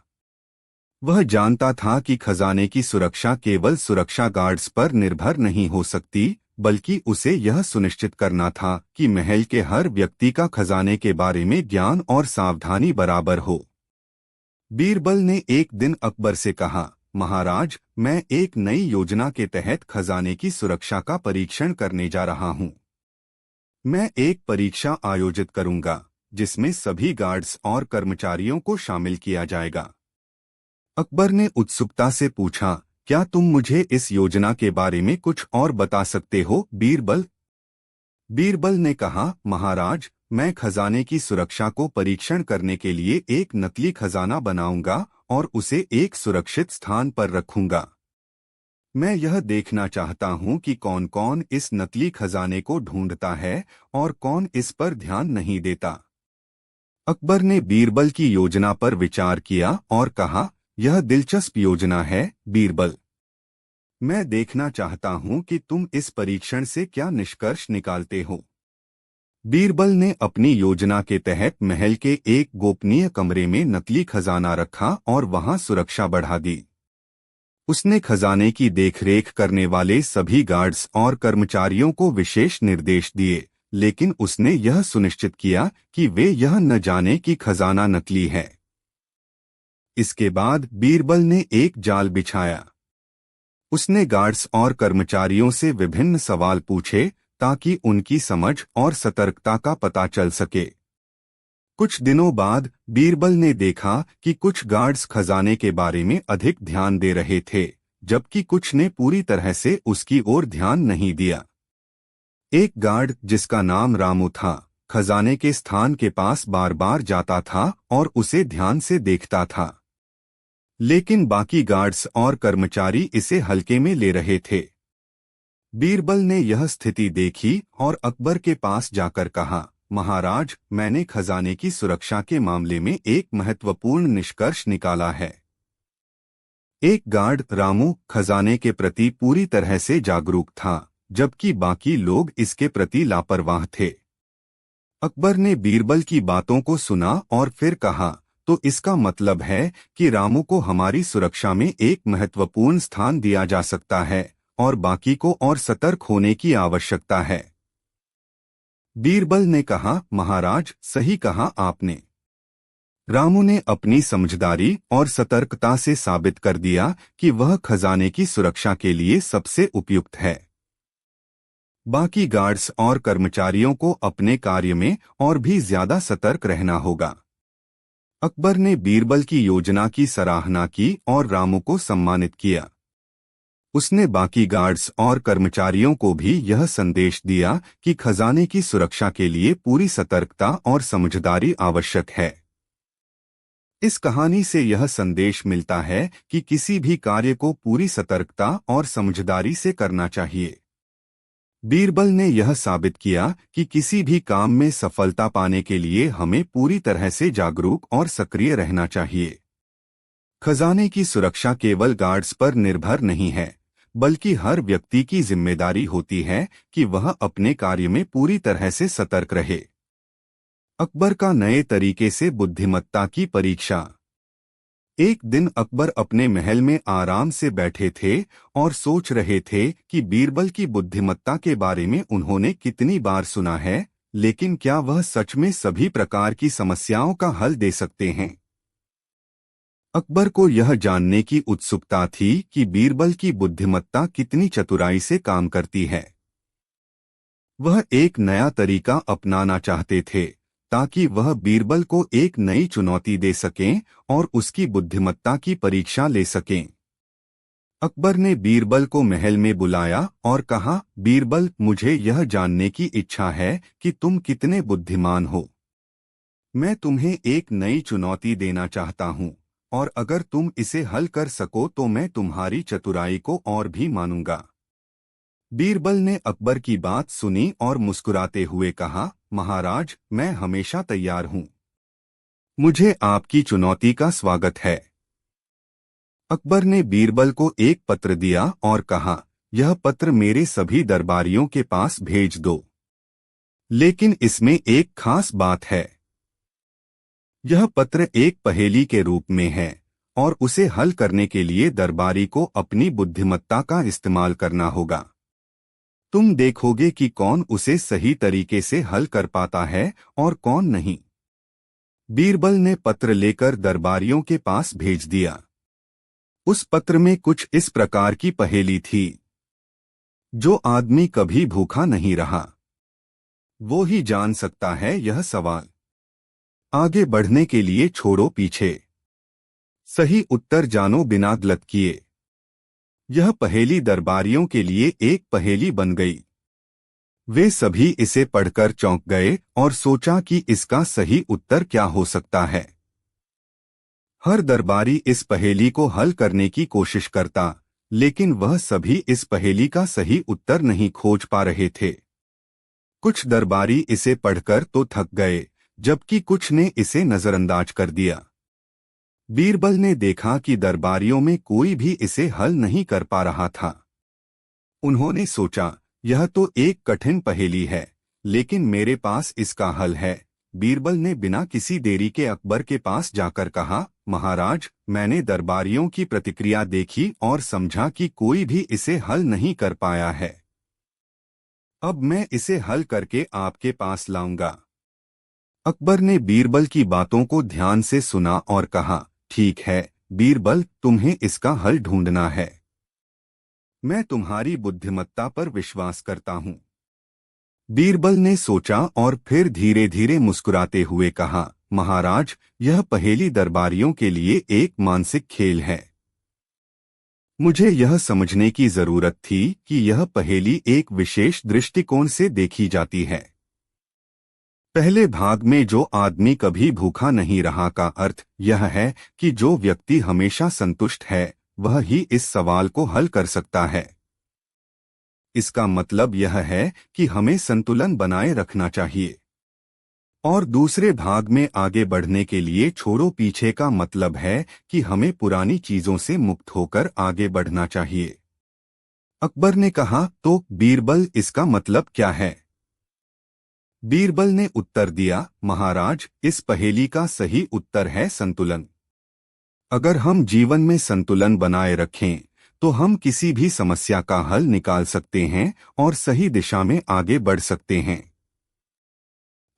वह जानता था कि खजाने की सुरक्षा केवल सुरक्षा गार्ड्स पर निर्भर नहीं हो सकती, बल्कि उसे यह सुनिश्चित करना था कि महल के हर व्यक्ति का खजाने के बारे में ज्ञान और सावधानी बराबर हो। बीरबल ने एक दिन अकबर से कहा, महाराज, मैं एक नई योजना के तहत खजाने की सुरक्षा का परीक्षण करने जा रहा हूँ। मैं एक परीक्षा आयोजित करूंगा जिसमें सभी गार्ड्स और कर्मचारियों को शामिल किया जाएगा। अकबर ने उत्सुकता से पूछा, क्या तुम मुझे इस योजना के बारे में कुछ और बता सकते हो बीरबल? बीरबल ने कहा, महाराज, मैं खजाने की सुरक्षा को परीक्षण करने के लिए एक नकली खजाना बनाऊंगा और उसे एक सुरक्षित स्थान पर रखूंगा। मैं यह देखना चाहता हूं कि कौन कौन इस नकली खजाने को ढूंढता है और कौन इस पर ध्यान नहीं देता। अकबर ने बीरबल की योजना पर विचार किया और कहा, यह दिलचस्प योजना है बीरबल। मैं देखना चाहता हूं कि तुम इस परीक्षण से क्या निष्कर्ष निकालते हो। बीरबल ने अपनी योजना के तहत महल के एक गोपनीय कमरे में नकली खजाना रखा और वहां सुरक्षा बढ़ा दी। उसने खजाने की देखरेख करने वाले सभी गार्ड्स और कर्मचारियों को विशेष निर्देश दिए, लेकिन उसने यह सुनिश्चित किया कि वे यह न जाने कि खजाना नकली है। इसके बाद बीरबल ने एक जाल बिछाया। उसने गार्ड्स और कर्मचारियों से विभिन्न सवाल पूछे ताकि उनकी समझ और सतर्कता का पता चल सके। कुछ दिनों बाद बीरबल ने देखा कि कुछ गार्ड्स खजाने के बारे में अधिक ध्यान दे रहे थे, जबकि कुछ ने पूरी तरह से उसकी ओर ध्यान नहीं दिया। एक गार्ड, जिसका नाम रामू था, खजाने के स्थान के पास बार बार जाता था और उसे ध्यान से देखता था, लेकिन बाकी गार्ड्स और कर्मचारी इसे हल्के में ले रहे थे। बीरबल ने यह स्थिति देखी और अकबर के पास जाकर कहा, महाराज, मैंने खजाने की सुरक्षा के मामले में एक महत्वपूर्ण निष्कर्ष निकाला है। एक गार्ड, रामू, खजाने के प्रति पूरी तरह से जागरूक था, जबकि बाकी लोग इसके प्रति लापरवाह थे। अकबर ने बीरबल की बातों को सुना और फिर कहा, तो इसका मतलब है कि रामू को हमारी सुरक्षा में एक महत्वपूर्ण स्थान दिया जा सकता है और बाकी को और सतर्क होने की आवश्यकता है। बीरबल ने कहा, महाराज, सही कहा आपने। रामू ने अपनी समझदारी और सतर्कता से साबित कर दिया कि वह खजाने की सुरक्षा के लिए सबसे उपयुक्त है। बाकी गार्ड्स और कर्मचारियों को अपने कार्य में और भी ज्यादा सतर्क रहना होगा। अकबर ने बीरबल की योजना की सराहना की और रामू को सम्मानित किया। उसने बाकी गार्ड्स और कर्मचारियों को भी यह संदेश दिया कि खजाने की सुरक्षा के लिए पूरी सतर्कता और समझदारी आवश्यक है। इस कहानी से यह संदेश मिलता है कि किसी भी कार्य को पूरी सतर्कता और समझदारी से करना चाहिए। बीरबल ने यह साबित किया कि किसी भी काम में सफलता पाने के लिए हमें पूरी तरह से जागरूक और सक्रिय रहना चाहिए। खजाने की सुरक्षा केवल गार्ड्स पर निर्भर नहीं है, बल्कि हर व्यक्ति की जिम्मेदारी होती है कि वह अपने कार्य में पूरी तरह से सतर्क रहे। अकबर का नए तरीके से बुद्धिमत्ता की परीक्षा। एक दिन अकबर अपने महल में आराम से बैठे थे और सोच रहे थे कि बीरबल की बुद्धिमत्ता के बारे में उन्होंने कितनी बार सुना है, लेकिन क्या वह सच में सभी प्रकार की समस्याओं का हल दे सकते हैं। अकबर को यह जानने की उत्सुकता थी कि बीरबल की बुद्धिमत्ता कितनी चतुराई से काम करती है। वह एक नया तरीका अपनाना चाहते थे ताकि वह बीरबल को एक नई चुनौती दे सकें और उसकी बुद्धिमत्ता की परीक्षा ले सकें। अकबर ने बीरबल को महल में बुलाया और कहा, बीरबल, मुझे यह जानने की इच्छा है कि तुम कितने बुद्धिमान हो। मैं तुम्हें एक नई चुनौती देना चाहता हूँ और अगर तुम इसे हल कर सको तो मैं तुम्हारी चतुराई को और भी मानूंगा। बीरबल ने अकबर की बात सुनी और मुस्कुराते हुए कहा, महाराज, मैं हमेशा तैयार हूँ। मुझे आपकी चुनौती का स्वागत है। अकबर ने बीरबल को एक पत्र दिया और कहा, यह पत्र मेरे सभी दरबारियों के पास भेज दो। लेकिन इसमें एक खास बात है। यह पत्र एक पहेली के रूप में है और उसे हल करने के लिए दरबारी को अपनी बुद्धिमत्ता का इस्तेमाल करना होगा। तुम देखोगे कि कौन उसे सही तरीके से हल कर पाता है और कौन नहीं। बीरबल ने पत्र लेकर दरबारियों के पास भेज दिया। उस पत्र में कुछ इस प्रकार की पहेली थी। जो आदमी कभी भूखा नहीं रहा, वो ही जान सकता है यह सवाल। आगे बढ़ने के लिए छोड़ो पीछे, सही उत्तर जानो बिना गलत किए। यह पहेली दरबारियों के लिए एक पहेली बन गई। वे सभी इसे पढ़कर चौंक गए और सोचा कि इसका सही उत्तर क्या हो सकता है। हर दरबारी इस पहेली को हल करने की कोशिश करता, लेकिन वह सभी इस पहेली का सही उत्तर नहीं खोज पा रहे थे। कुछ दरबारी इसे पढ़कर तो थक गए, जबकि कुछ ने इसे नजरअंदाज कर दिया। बीरबल ने देखा कि दरबारियों में कोई भी इसे हल नहीं कर पा रहा था। उन्होंने सोचा, यह तो एक कठिन पहेली है, लेकिन मेरे पास इसका हल है। बीरबल ने बिना किसी देरी के अकबर के पास जाकर कहा, महाराज, मैंने दरबारियों की प्रतिक्रिया देखी और समझा कि कोई भी इसे हल नहीं कर पाया है। अब मैं इसे हल करके आपके पास लाऊंगा। अकबर ने बीरबल की बातों को ध्यान से सुना और कहा, ठीक है बीरबल, तुम्हें इसका हल ढूंढना है। मैं तुम्हारी बुद्धिमत्ता पर विश्वास करता हूँ। बीरबल ने सोचा और फिर धीरे धीरे मुस्कुराते हुए कहा, महाराज, यह पहेली दरबारियों के लिए एक मानसिक खेल है। मुझे यह समझने की जरूरत थी कि यह पहेली एक विशेष दृष्टिकोण से देखी जाती है। पहले भाग में जो आदमी कभी भूखा नहीं रहा का अर्थ यह है कि जो व्यक्ति हमेशा संतुष्ट है वह ही इस सवाल को हल कर सकता है। इसका मतलब यह है कि हमें संतुलन बनाए रखना चाहिए। और दूसरे भाग में आगे बढ़ने के लिए छोड़ो पीछे का मतलब है कि हमें पुरानी चीजों से मुक्त होकर आगे बढ़ना चाहिए। अकबर ने कहा, तो बीरबल, इसका मतलब क्या है? बीरबल ने उत्तर दिया, महाराज, इस पहेली का सही उत्तर है संतुलन। अगर हम जीवन में संतुलन बनाए रखें तो हम किसी भी समस्या का हल निकाल सकते हैं और सही दिशा में आगे बढ़ सकते हैं।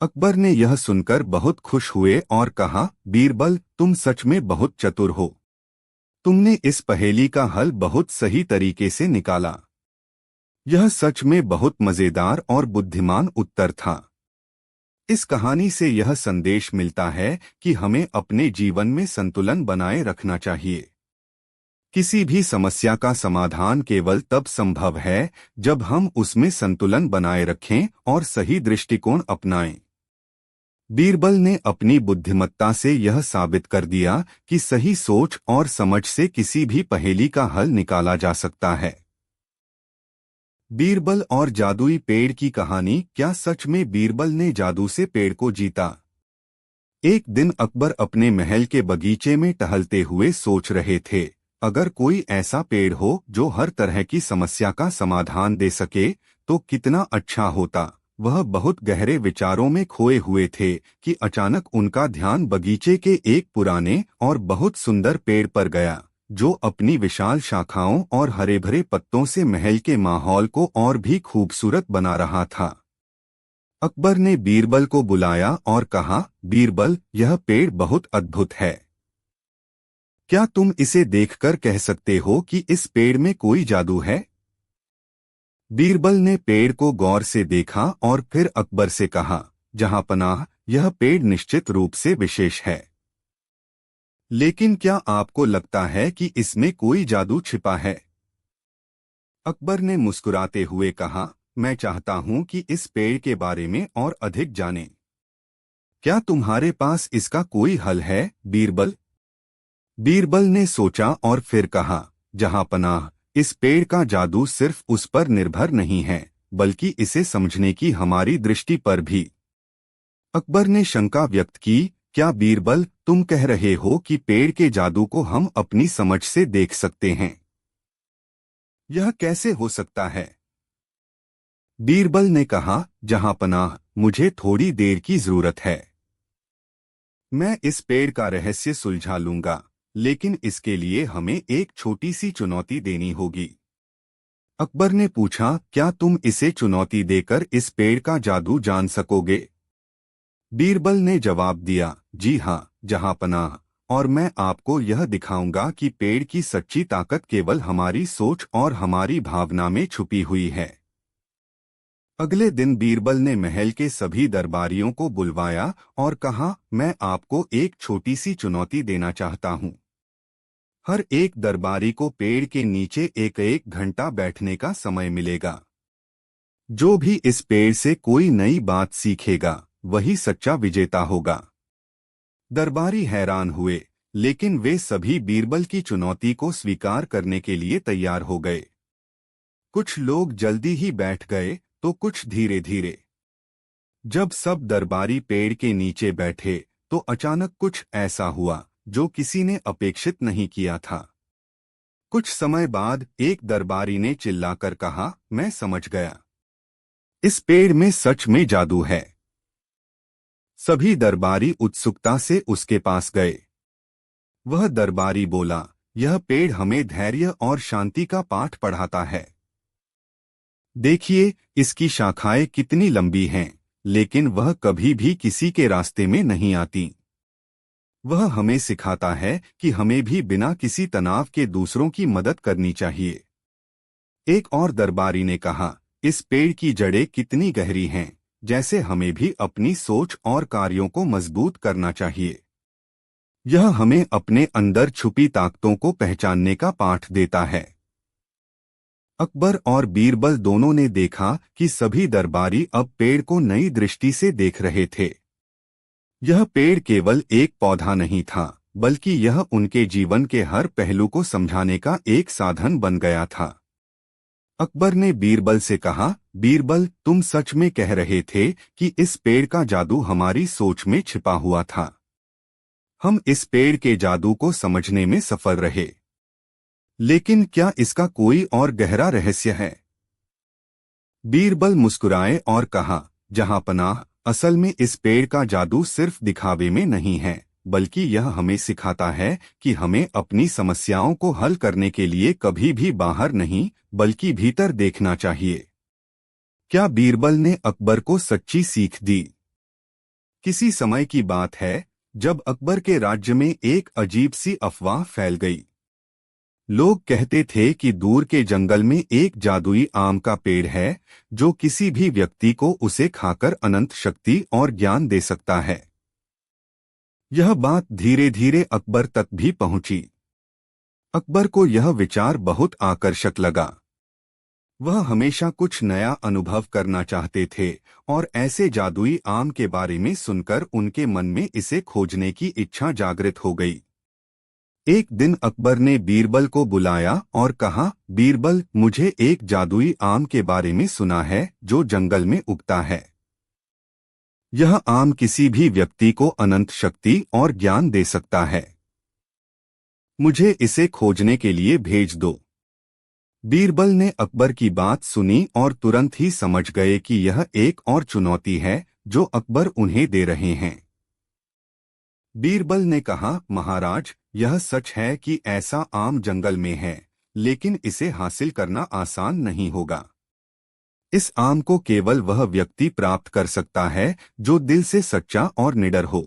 अकबर ने यह सुनकर बहुत खुश हुए और कहा, बीरबल, तुम सच में बहुत चतुर हो। तुमने इस पहेली का हल बहुत सही तरीके से निकाला। यह सच में बहुत मजेदार और बुद्धिमान उत्तर था। इस कहानी से यह संदेश मिलता है कि हमें अपने जीवन में संतुलन बनाए रखना चाहिए। किसी भी समस्या का समाधान केवल तब संभव है जब हम उसमें संतुलन बनाए रखें और सही दृष्टिकोण अपनाएं। बीरबल ने अपनी बुद्धिमत्ता से यह साबित कर दिया कि सही सोच और समझ से किसी भी पहेली का हल निकाला जा सकता है। बीरबल और जादुई पेड़ की कहानी। क्या सच में बीरबल ने जादू से पेड़ को जीता? एक दिन अकबर अपने महल के बगीचे में टहलते हुए सोच रहे थे, अगर कोई ऐसा पेड़ हो जो हर तरह की समस्या का समाधान दे सके तो कितना अच्छा होता। वह बहुत गहरे विचारों में खोए हुए थे कि अचानक उनका ध्यान बगीचे के एक पुराने और बहुत सुंदर पेड़ पर गया, जो अपनी विशाल शाखाओं और हरे भरे पत्तों से महल के माहौल को और भी खूबसूरत बना रहा था। अकबर ने बीरबल को बुलाया और कहा, बीरबल, यह पेड़ बहुत अद्भुत है। क्या तुम इसे देखकर कह सकते हो कि इस पेड़ में कोई जादू है? बीरबल ने पेड़ को गौर से देखा और फिर अकबर से कहा, जहांपनाह, यह पेड़ निश्चित रूप से विशेष है। लेकिन क्या आपको लगता है कि इसमें कोई जादू छिपा है? अकबर ने मुस्कुराते हुए कहा, मैं चाहता हूं कि इस पेड़ के बारे में और अधिक जानें। क्या तुम्हारे पास इसका कोई हल है, बीरबल? बीरबल ने सोचा और फिर कहा, जहांपनाह, इस पेड़ का जादू सिर्फ उस पर निर्भर नहीं है, बल्कि इसे समझने की हमारी दृष्टि पर भी। अकबर ने शंका व्यक्त की, क्या बीरबल, तुम कह रहे हो कि पेड़ के जादू को हम अपनी समझ से देख सकते हैं? यह कैसे हो सकता है? बीरबल ने कहा, जहांपनाह, मुझे थोड़ी देर की जरूरत है। मैं इस पेड़ का रहस्य सुलझा लूंगा, लेकिन इसके लिए हमें एक छोटी सी चुनौती देनी होगी। अकबर ने पूछा, क्या तुम इसे चुनौती देकर इस पेड़ का जादू जान सकोगे? बीरबल ने जवाब दिया, जी हाँ, जहांपनाह, और मैं आपको यह दिखाऊंगा कि पेड़ की सच्ची ताकत केवल हमारी सोच और हमारी भावना में छुपी हुई है। अगले दिन बीरबल ने महल के सभी दरबारियों को बुलवाया और कहा, मैं आपको एक छोटी सी चुनौती देना चाहता हूँ। हर एक दरबारी को पेड़ के नीचे एक एक घंटा बैठने का समय मिलेगा। जो भी इस पेड़ से कोई नई बात सीखेगा, वही सच्चा विजेता होगा। दरबारी हैरान हुए, लेकिन वे सभी बीरबल की चुनौती को स्वीकार करने के लिए तैयार हो गए। कुछ लोग जल्दी ही बैठ गए, तो कुछ धीरे धीरे। जब सब दरबारी पेड़ के नीचे बैठे, तो अचानक कुछ ऐसा हुआ जो किसी ने अपेक्षित नहीं किया था। कुछ समय बाद एक दरबारी ने चिल्लाकर कहा, मैं समझ गया। इस पेड़ में सच में जादू है। सभी दरबारी उत्सुकता से उसके पास गए। वह दरबारी बोला, यह पेड़ हमें धैर्य और शांति का पाठ पढ़ाता है। देखिए, इसकी शाखाएं कितनी लंबी हैं, लेकिन वह कभी भी किसी के रास्ते में नहीं आती। वह हमें सिखाता है कि हमें भी बिना किसी तनाव के दूसरों की मदद करनी चाहिए। एक और दरबारी ने कहा, इस पेड़ की जड़ें कितनी गहरी हैं, जैसे हमें भी अपनी सोच और कार्यों को मजबूत करना चाहिए। यह हमें अपने अंदर छुपी ताकतों को पहचानने का पाठ देता है। अकबर और बीरबल दोनों ने देखा कि सभी दरबारी अब पेड़ को नई दृष्टि से देख रहे थे। यह पेड़ केवल एक पौधा नहीं था, बल्कि यह उनके जीवन के हर पहलू को समझाने का एक साधन बन गया था। अकबर ने बीरबल से कहा, बीरबल, तुम सच में कह रहे थे कि इस पेड़ का जादू हमारी सोच में छिपा हुआ था। हम इस पेड़ के जादू को समझने में सफल रहे। लेकिन क्या इसका कोई और गहरा रहस्य है? बीरबल मुस्कुराए और कहा, जहांपनाह, असल में इस पेड़ का जादू सिर्फ दिखावे में नहीं है, बल्कि यह हमें सिखाता है कि हमें अपनी समस्याओं को हल करने के लिए कभी भी बाहर नहीं, बल्कि भीतर देखना चाहिए। क्या बीरबल ने अकबर को सच्ची सीख दी? किसी समय की बात है, जब अकबर के राज्य में एक अजीब सी अफवाह फैल गई। लोग कहते थे कि दूर के जंगल में एक जादुई आम का पेड़ है, जो किसी भी व्यक्ति को उसे खाकर अनंत शक्ति और ज्ञान दे सकता है। यह बात धीरे धीरे अकबर तक भी पहुंची। अकबर को यह विचार बहुत आकर्षक लगा। वह हमेशा कुछ नया अनुभव करना चाहते थे, और ऐसे जादुई आम के बारे में सुनकर उनके मन में इसे खोजने की इच्छा जागृत हो गई। एक दिन अकबर ने बीरबल को बुलाया और कहा, बीरबल, मुझे एक जादुई आम के बारे में सुना है जो जंगल में उगता है। यह आम किसी भी व्यक्ति को अनंत शक्ति और ज्ञान दे सकता है। मुझे इसे खोजने के लिए भेज दो। बीरबल ने अकबर की बात सुनी और तुरंत ही समझ गए कि यह एक और चुनौती है जो अकबर उन्हें दे रहे हैं। बीरबल ने कहा, महाराज, यह सच है कि ऐसा आम जंगल में है, लेकिन इसे हासिल करना आसान नहीं होगा। इस आम को केवल वह व्यक्ति प्राप्त कर सकता है जो दिल से सच्चा और निडर हो।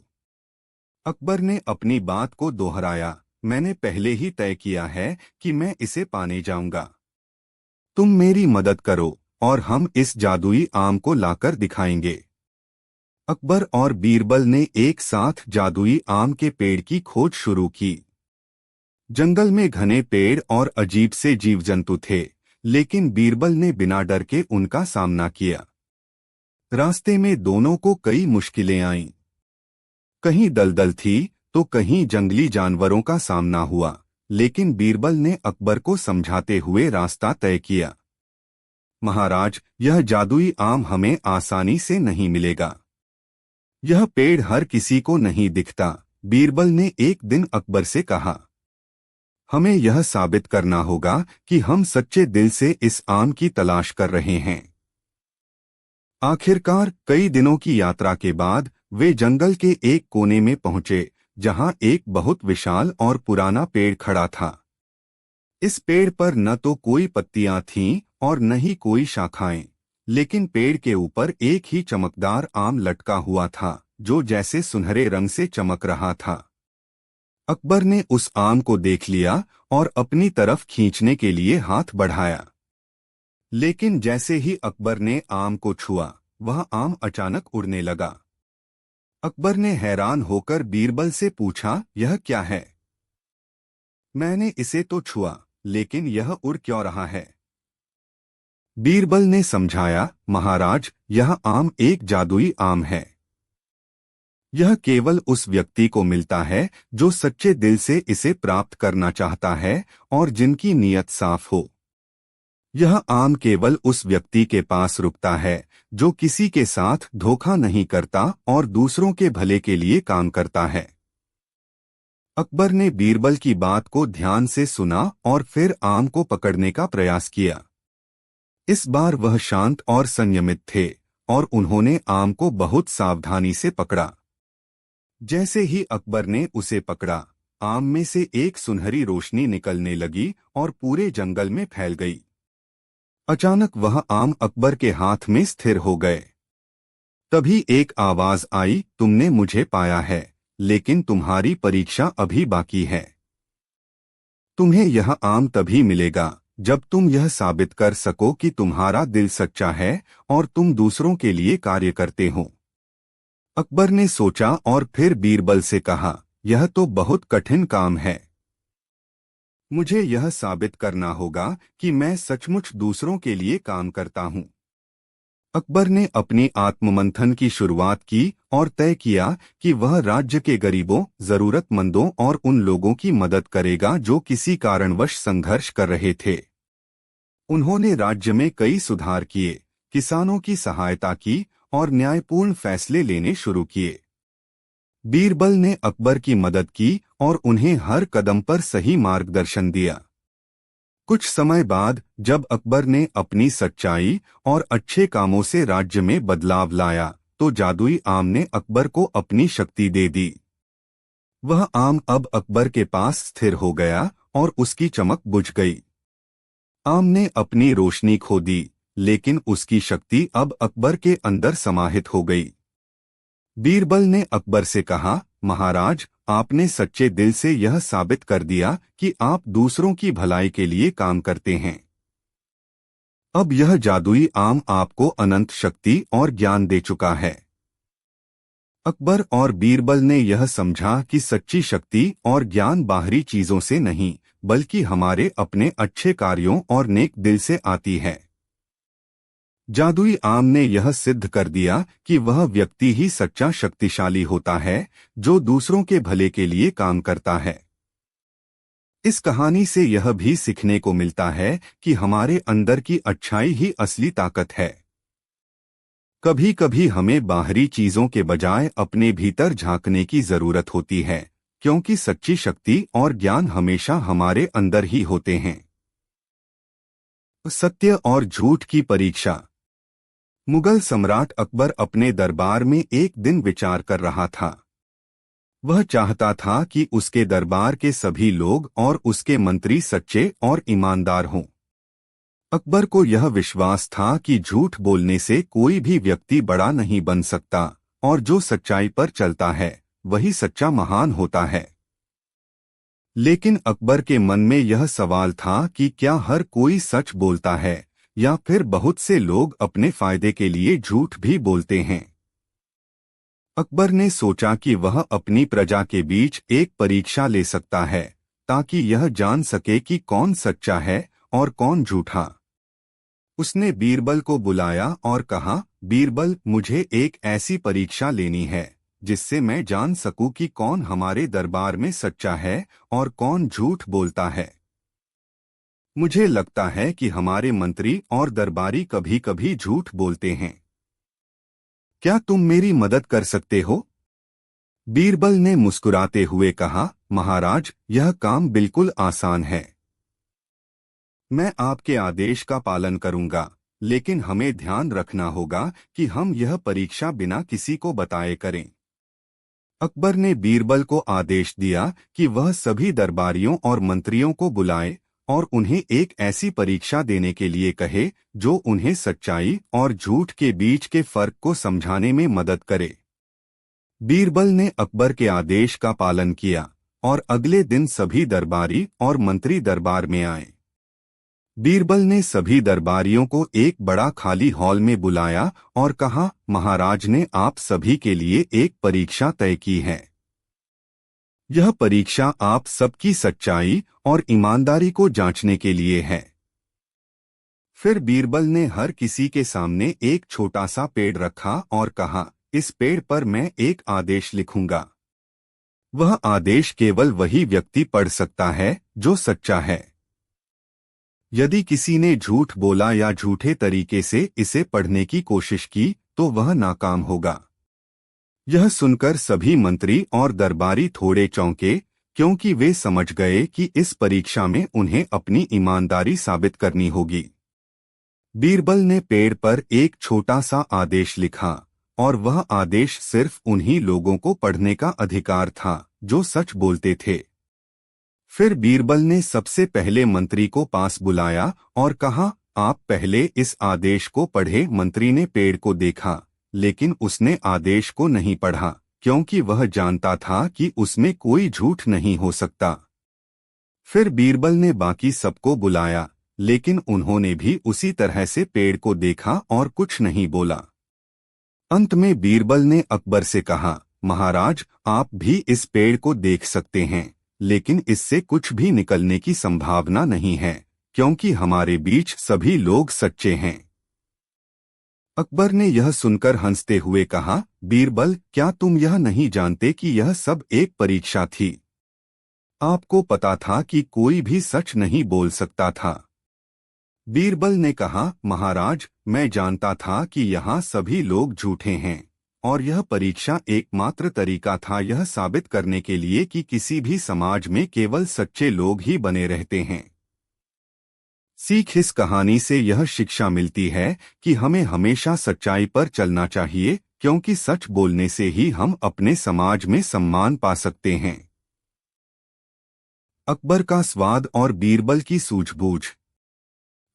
अकबर ने अपनी बात को दोहराया, मैंने पहले ही तय किया है कि मैं इसे पाने जाऊंगा। तुम मेरी मदद करो और हम इस जादुई आम को लाकर दिखाएंगे। अकबर और बीरबल ने एक साथ जादुई आम के पेड़ की खोज शुरू की। जंगल में घने पेड़ और अजीब से जीव जंतु थे, लेकिन बीरबल ने बिना डर के उनका सामना किया। रास्ते में दोनों को कई मुश्किलें आईं। कहीं दलदल थी तो कहीं जंगली जानवरों का सामना हुआ, लेकिन बीरबल ने अकबर को समझाते हुए रास्ता तय किया। महाराज, यह जादुई आम हमें आसानी से नहीं मिलेगा। यह पेड़ हर किसी को नहीं दिखता। बीरबल ने एक दिन अकबर से कहा, हमें यह साबित करना होगा कि हम सच्चे दिल से इस आम की तलाश कर रहे हैं। आखिरकार कई दिनों की यात्रा के बाद वे जंगल के एक कोने में पहुंचे, जहां एक बहुत विशाल और पुराना पेड़ खड़ा था। इस पेड़ पर न तो कोई पत्तियां थीं और न ही कोई शाखाएं, लेकिन पेड़ के ऊपर एक ही चमकदार आम लटका हुआ था जो जैसे सुनहरे रंग से चमक रहा था। अकबर ने उस आम को देख लिया और अपनी तरफ खींचने के लिए हाथ बढ़ाया, लेकिन जैसे ही अकबर ने आम को छुआ, वह आम अचानक उड़ने लगा। अकबर ने हैरान होकर बीरबल से पूछा, यह क्या है? मैंने इसे तो छुआ, लेकिन यह उड़ क्यों रहा है? बीरबल ने समझाया, महाराज, यह आम एक जादुई आम है। यह केवल उस व्यक्ति को मिलता है जो सच्चे दिल से इसे प्राप्त करना चाहता है और जिनकी नीयत साफ हो। यह आम केवल उस व्यक्ति के पास रुकता है जो किसी के साथ धोखा नहीं करता और दूसरों के भले के लिए काम करता है। अकबर ने बीरबल की बात को ध्यान से सुना और फिर आम को पकड़ने का प्रयास किया। इस बार वह शांत और संयमित थे और उन्होंने आम को बहुत सावधानी से पकड़ा। जैसे ही अकबर ने उसे पकड़ा, आम में से एक सुनहरी रोशनी निकलने लगी और पूरे जंगल में फैल गई। अचानक वह आम अकबर के हाथ में स्थिर हो गए। तभी एक आवाज आई, तुमने मुझे पाया है, लेकिन तुम्हारी परीक्षा अभी बाकी है। तुम्हें यह आम तभी मिलेगा जब तुम यह साबित कर सको कि तुम्हारा दिल सच्चा है और तुम दूसरों के लिए कार्य करते हो। अकबर ने सोचा और फिर बीरबल से कहा, यह तो बहुत कठिन काम है। मुझे यह साबित करना होगा कि मैं सचमुच दूसरों के लिए काम करता हूँ। अकबर ने अपनी आत्ममंथन की शुरुआत की और तय किया कि वह राज्य के गरीबों, जरूरतमंदों और उन लोगों की मदद करेगा जो किसी कारणवश संघर्ष कर रहे थे। उन्होंने राज्य में कई सुधार किए, किसानों की सहायता की और न्यायपूर्ण फैसले लेने शुरू किए। बीरबल ने अकबर की मदद की और उन्हें हर कदम पर सही मार्गदर्शन दिया। कुछ समय बाद जब अकबर ने अपनी सच्चाई और अच्छे कामों से राज्य में बदलाव लाया, तो जादुई आम ने अकबर को अपनी शक्ति दे दी। वह आम अब अकबर के पास स्थिर हो गया और उसकी चमक बुझ गई। आम ने अपनी रोशनी खो दी, लेकिन उसकी शक्ति अब अकबर के अंदर समाहित हो गई। बीरबल ने अकबर से कहा, महाराज, आपने सच्चे दिल से यह साबित कर दिया कि आप दूसरों की भलाई के लिए काम करते हैं। अब यह जादुई आम आपको अनंत शक्ति और ज्ञान दे चुका है। अकबर और बीरबल ने यह समझा कि सच्ची शक्ति और ज्ञान बाहरी चीजों से नहीं, बल्कि हमारे अपने अच्छे कार्यों और नेक दिल से आती है। जादुई आम ने यह सिद्ध कर दिया कि वह व्यक्ति ही सच्चा शक्तिशाली होता है जो दूसरों के भले के लिए काम करता है। इस कहानी से यह भी सीखने को मिलता है कि हमारे अंदर की अच्छाई ही असली ताकत है। कभी कभी हमें बाहरी चीजों के बजाय अपने भीतर झांकने की जरूरत होती है, क्योंकि सच्ची शक्ति और ज्ञान हमेशा हमारे अंदर ही होते हैं। सत्य और झूठ की परीक्षा। मुगल सम्राट अकबर अपने दरबार में एक दिन विचार कर रहा था। वह चाहता था कि उसके दरबार के सभी लोग और उसके मंत्री सच्चे और ईमानदार हों। अकबर को यह विश्वास था कि झूठ बोलने से कोई भी व्यक्ति बड़ा नहीं बन सकता, और जो सच्चाई पर चलता है वही सच्चा महान होता है। लेकिन अकबर के मन में यह सवाल था कि क्या हर कोई सच बोलता है, या फिर बहुत से लोग अपने फायदे के लिए झूठ भी बोलते हैं। अकबर ने सोचा कि वह अपनी प्रजा के बीच एक परीक्षा ले सकता है, ताकि यह जान सके कि कौन सच्चा है और कौन झूठा। उसने बीरबल को बुलाया और कहा, बीरबल, मुझे एक ऐसी परीक्षा लेनी है जिससे मैं जान सकूं कि कौन हमारे दरबार में सच्चा है और कौन झूठ बोलता है। मुझे लगता है कि हमारे मंत्री और दरबारी कभी कभी झूठ बोलते हैं। क्या तुम मेरी मदद कर सकते हो? बीरबल ने मुस्कुराते हुए कहा, महाराज, यह काम बिल्कुल आसान है। मैं आपके आदेश का पालन करूंगा, लेकिन हमें ध्यान रखना होगा कि हम यह परीक्षा बिना किसी को बताए करें। अकबर ने बीरबल को आदेश दिया कि वह सभी दरबारियों और मंत्रियों को बुलाए और उन्हें एक ऐसी परीक्षा देने के लिए कहे जो उन्हें सच्चाई और झूठ के बीच के फर्क को समझाने में मदद करे। बीरबल ने अकबर के आदेश का पालन किया और अगले दिन सभी दरबारी और मंत्री दरबार में आए। बीरबल ने सभी दरबारियों को एक बड़ा खाली हॉल में बुलाया और कहा, महाराज ने आप सभी के लिए एक परीक्षा तय की है। यह परीक्षा आप सबकी सच्चाई और ईमानदारी को जांचने के लिए है। फिर बीरबल ने हर किसी के सामने एक छोटा सा पेड़ रखा और कहा, इस पेड़ पर मैं एक आदेश लिखूंगा। वह आदेश केवल वही व्यक्ति पढ़ सकता है जो सच्चा है। यदि किसी ने झूठ बोला या झूठे तरीके से इसे पढ़ने की कोशिश की तो वह नाकाम होगा। यह सुनकर सभी मंत्री और दरबारी थोड़े चौंके, क्योंकि वे समझ गए कि इस परीक्षा में उन्हें अपनी ईमानदारी साबित करनी होगी। बीरबल ने पेड़ पर एक छोटा सा आदेश लिखा, और वह आदेश सिर्फ उन्हीं लोगों को पढ़ने का अधिकार था जो सच बोलते थे। फिर बीरबल ने सबसे पहले मंत्री को पास बुलाया और कहा, आप पहले इस आदेश को पढ़े। मंत्री ने पेड़ को देखा, लेकिन उसने आदेश को नहीं पढ़ा, क्योंकि वह जानता था कि उसमें कोई झूठ नहीं हो सकता। फिर बीरबल ने बाकी सबको बुलाया, लेकिन उन्होंने भी उसी तरह से पेड़ को देखा और कुछ नहीं बोला। अंत में बीरबल ने अकबर से कहा, महाराज, आप भी इस पेड़ को देख सकते हैं, लेकिन इससे कुछ भी निकलने की संभावना नहीं है, क्योंकि हमारे बीच सभी लोग सच्चे हैं। अकबर ने यह सुनकर हंसते हुए कहा, बीरबल, क्या तुम यह नहीं जानते कि यह सब एक परीक्षा थी? आपको पता था कि कोई भी सच नहीं बोल सकता था। बीरबल ने कहा, महाराज, मैं जानता था कि यहाँ सभी लोग झूठे हैं, और यह परीक्षा एकमात्र तरीका था यह साबित करने के लिए कि किसी भी समाज में केवल सच्चे लोग ही बने रहते हैं। सीख, इस कहानी से यह शिक्षा मिलती है कि हमें हमेशा सच्चाई पर चलना चाहिए, क्योंकि सच बोलने से ही हम अपने समाज में सम्मान पा सकते हैं। अकबर का स्वाद और बीरबल की सूझबूझ।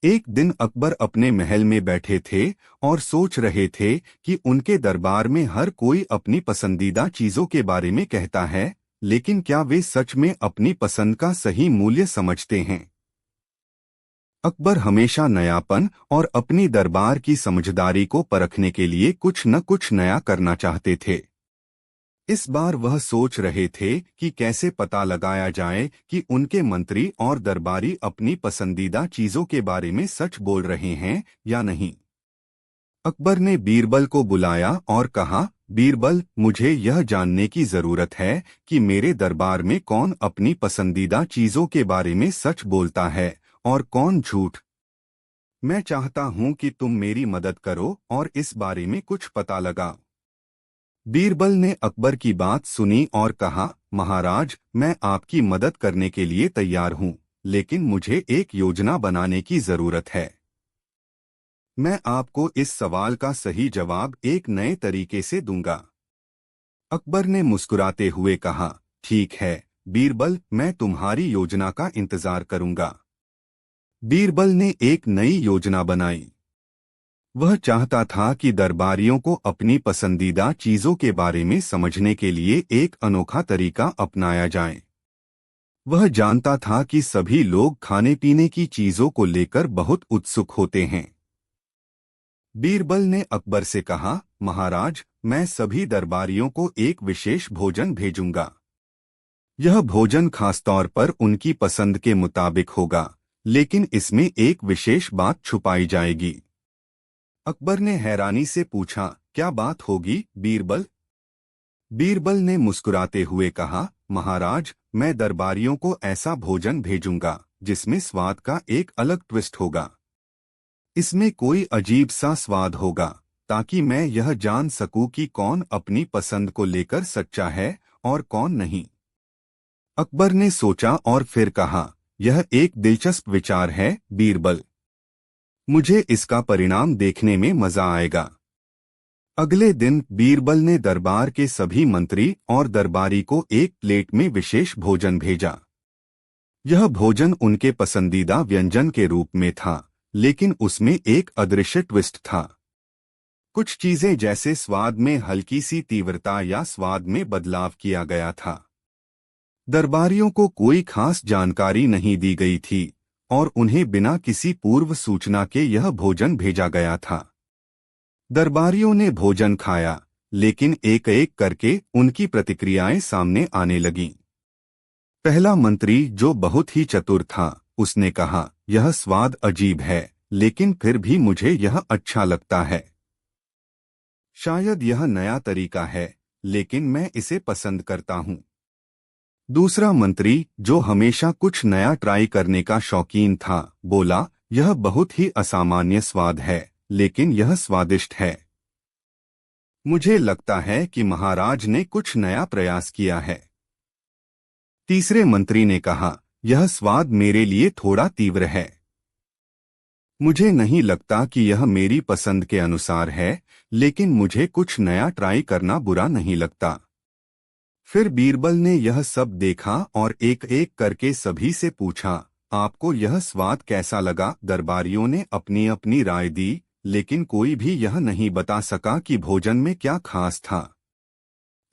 एक दिन अकबर अपने महल में बैठे थे और सोच रहे थे कि उनके दरबार में हर कोई अपनी पसंदीदा चीजों के बारे में कहता है, लेकिन क्या वे सच में अपनी पसंद का सही मूल्य समझते हैं? अकबर हमेशा नयापन और अपनी दरबार की समझदारी को परखने के लिए कुछ न कुछ नया करना चाहते थे। इस बार वह सोच रहे थे कि कैसे पता लगाया जाए कि उनके मंत्री और दरबारी अपनी पसंदीदा चीजों के बारे में सच बोल रहे हैं या नहीं। अकबर ने बीरबल को बुलाया और कहा, बीरबल, मुझे यह जानने की जरूरत है कि मेरे दरबार में कौन अपनी पसंदीदा चीजों के बारे में सच बोलता है और कौन झूठ। मैं चाहता हूं कि तुम मेरी मदद करो और इस बारे में कुछ पता लगाओ। बीरबल ने अकबर की बात सुनी और कहा, महाराज, मैं आपकी मदद करने के लिए तैयार हूं, लेकिन मुझे एक योजना बनाने की जरूरत है। मैं आपको इस सवाल का सही जवाब एक नए तरीके से दूंगा। अकबर ने मुस्कुराते हुए कहा, ठीक है बीरबल, मैं तुम्हारी योजना का इंतजार करूंगा। बीरबल ने एक नई योजना बनाई। वह चाहता था कि दरबारियों को अपनी पसंदीदा चीजों के बारे में समझने के लिए एक अनोखा तरीका अपनाया जाए। वह जानता था कि सभी लोग खाने पीने की चीजों को लेकर बहुत उत्सुक होते हैं। बीरबल ने अकबर से कहा, महाराज, मैं सभी दरबारियों को एक विशेष भोजन भेजूंगा। यह भोजन खासतौर पर उनकी पसंद के मुताबिक होगा, लेकिन इसमें एक विशेष बात छुपाई जाएगी। अकबर ने हैरानी से पूछा, क्या बात होगी बीरबल? बीरबल ने मुस्कुराते हुए कहा, महाराज, मैं दरबारियों को ऐसा भोजन भेजूंगा जिसमें स्वाद का एक अलग ट्विस्ट होगा। इसमें कोई अजीब सा स्वाद होगा, ताकि मैं यह जान सकूं कि कौन अपनी पसंद को लेकर सच्चा है और कौन नहीं। अकबर ने सोचा और फिर कहा, यह एक दिलचस्प विचार है बीरबल। मुझे इसका परिणाम देखने में मजा आएगा। अगले दिन बीरबल ने दरबार के सभी मंत्री और दरबारी को एक प्लेट में विशेष भोजन भेजा। यह भोजन उनके पसंदीदा व्यंजन के रूप में था, लेकिन उसमें एक अदृश्य ट्विस्ट था। कुछ चीजें जैसे स्वाद में हल्की सी तीव्रता या स्वाद में बदलाव किया गया था। दरबारियों को कोई खास जानकारी नहीं दी गई थी और उन्हें बिना किसी पूर्व सूचना के यह भोजन भेजा गया था। दरबारियों ने भोजन खाया, लेकिन एक एक करके उनकी प्रतिक्रियाएं सामने आने लगीं। पहला मंत्री, जो बहुत ही चतुर था, उसने कहा, यह स्वाद अजीब है, लेकिन फिर भी मुझे यह अच्छा लगता है। शायद यह नया तरीका है, लेकिन मैं इसे पसंद करता हूँ। दूसरा मंत्री, जो हमेशा कुछ नया ट्राई करने का शौकीन था, बोला, यह बहुत ही असामान्य स्वाद है, लेकिन यह स्वादिष्ट है। मुझे लगता है कि महाराज ने कुछ नया प्रयास किया है। तीसरे मंत्री ने कहा, यह स्वाद मेरे लिए थोड़ा तीव्र है। मुझे नहीं लगता कि यह मेरी पसंद के अनुसार है, लेकिन मुझे कुछ नया ट्राई करना बुरा नहीं लगता। फिर बीरबल ने यह सब देखा और एक एक करके सभी से पूछा, आपको यह स्वाद कैसा लगा? दरबारियों ने अपनी अपनी राय दी, लेकिन कोई भी यह नहीं बता सका कि भोजन में क्या खास था।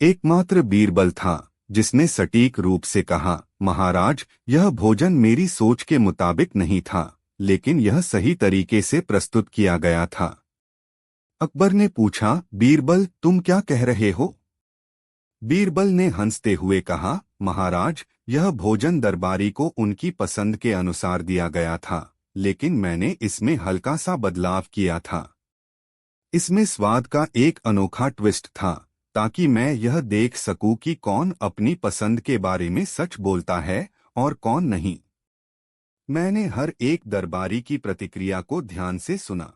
एकमात्र बीरबल था जिसने सटीक रूप से कहा, महाराज, यह भोजन मेरी सोच के मुताबिक नहीं था, लेकिन यह सही तरीके से प्रस्तुत किया गया था। अकबर ने पूछा, बीरबल, तुम क्या कह रहे हो? बीरबल ने हंसते हुए कहा, महाराज, यह भोजन दरबारी को उनकी पसंद के अनुसार दिया गया था, लेकिन मैंने इसमें हल्का सा बदलाव किया था। इसमें स्वाद का एक अनोखा ट्विस्ट था, ताकि मैं यह देख सकूं कि कौन अपनी पसंद के बारे में सच बोलता है और कौन नहीं। मैंने हर एक दरबारी की प्रतिक्रिया को ध्यान से सुना,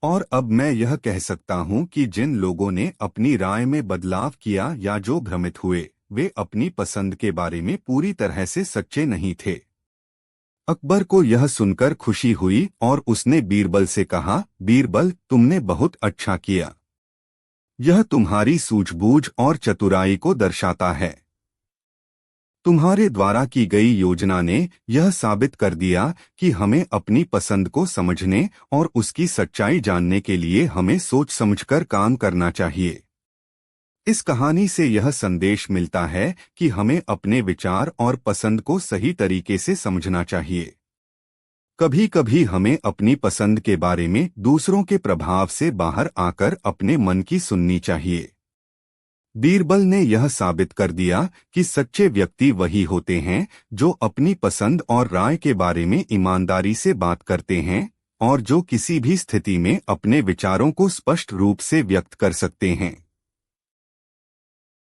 और अब मैं यह कह सकता हूं कि जिन लोगों ने अपनी राय में बदलाव किया या जो भ्रमित हुए, वे अपनी पसंद के बारे में पूरी तरह से सच्चे नहीं थे। अकबर को यह सुनकर खुशी हुई और उसने बीरबल से कहा, बीरबल, तुमने बहुत अच्छा किया। यह तुम्हारी सूझबूझ और चतुराई को दर्शाता है। तुम्हारे द्वारा की गई योजना ने यह साबित कर दिया कि हमें अपनी पसंद को समझने और उसकी सच्चाई जानने के लिए हमें सोच समझकर काम करना चाहिए। इस कहानी से यह संदेश मिलता है कि हमें अपने विचार और पसंद को सही तरीके से समझना चाहिए। कभी कभी हमें अपनी पसंद के बारे में दूसरों के प्रभाव से बाहर आकर अपने मन की सुननी चाहिए। बीरबल ने यह साबित कर दिया कि सच्चे व्यक्ति वही होते हैं जो अपनी पसंद और राय के बारे में ईमानदारी से बात करते हैं और जो किसी भी स्थिति में अपने विचारों को स्पष्ट रूप से व्यक्त कर सकते हैं।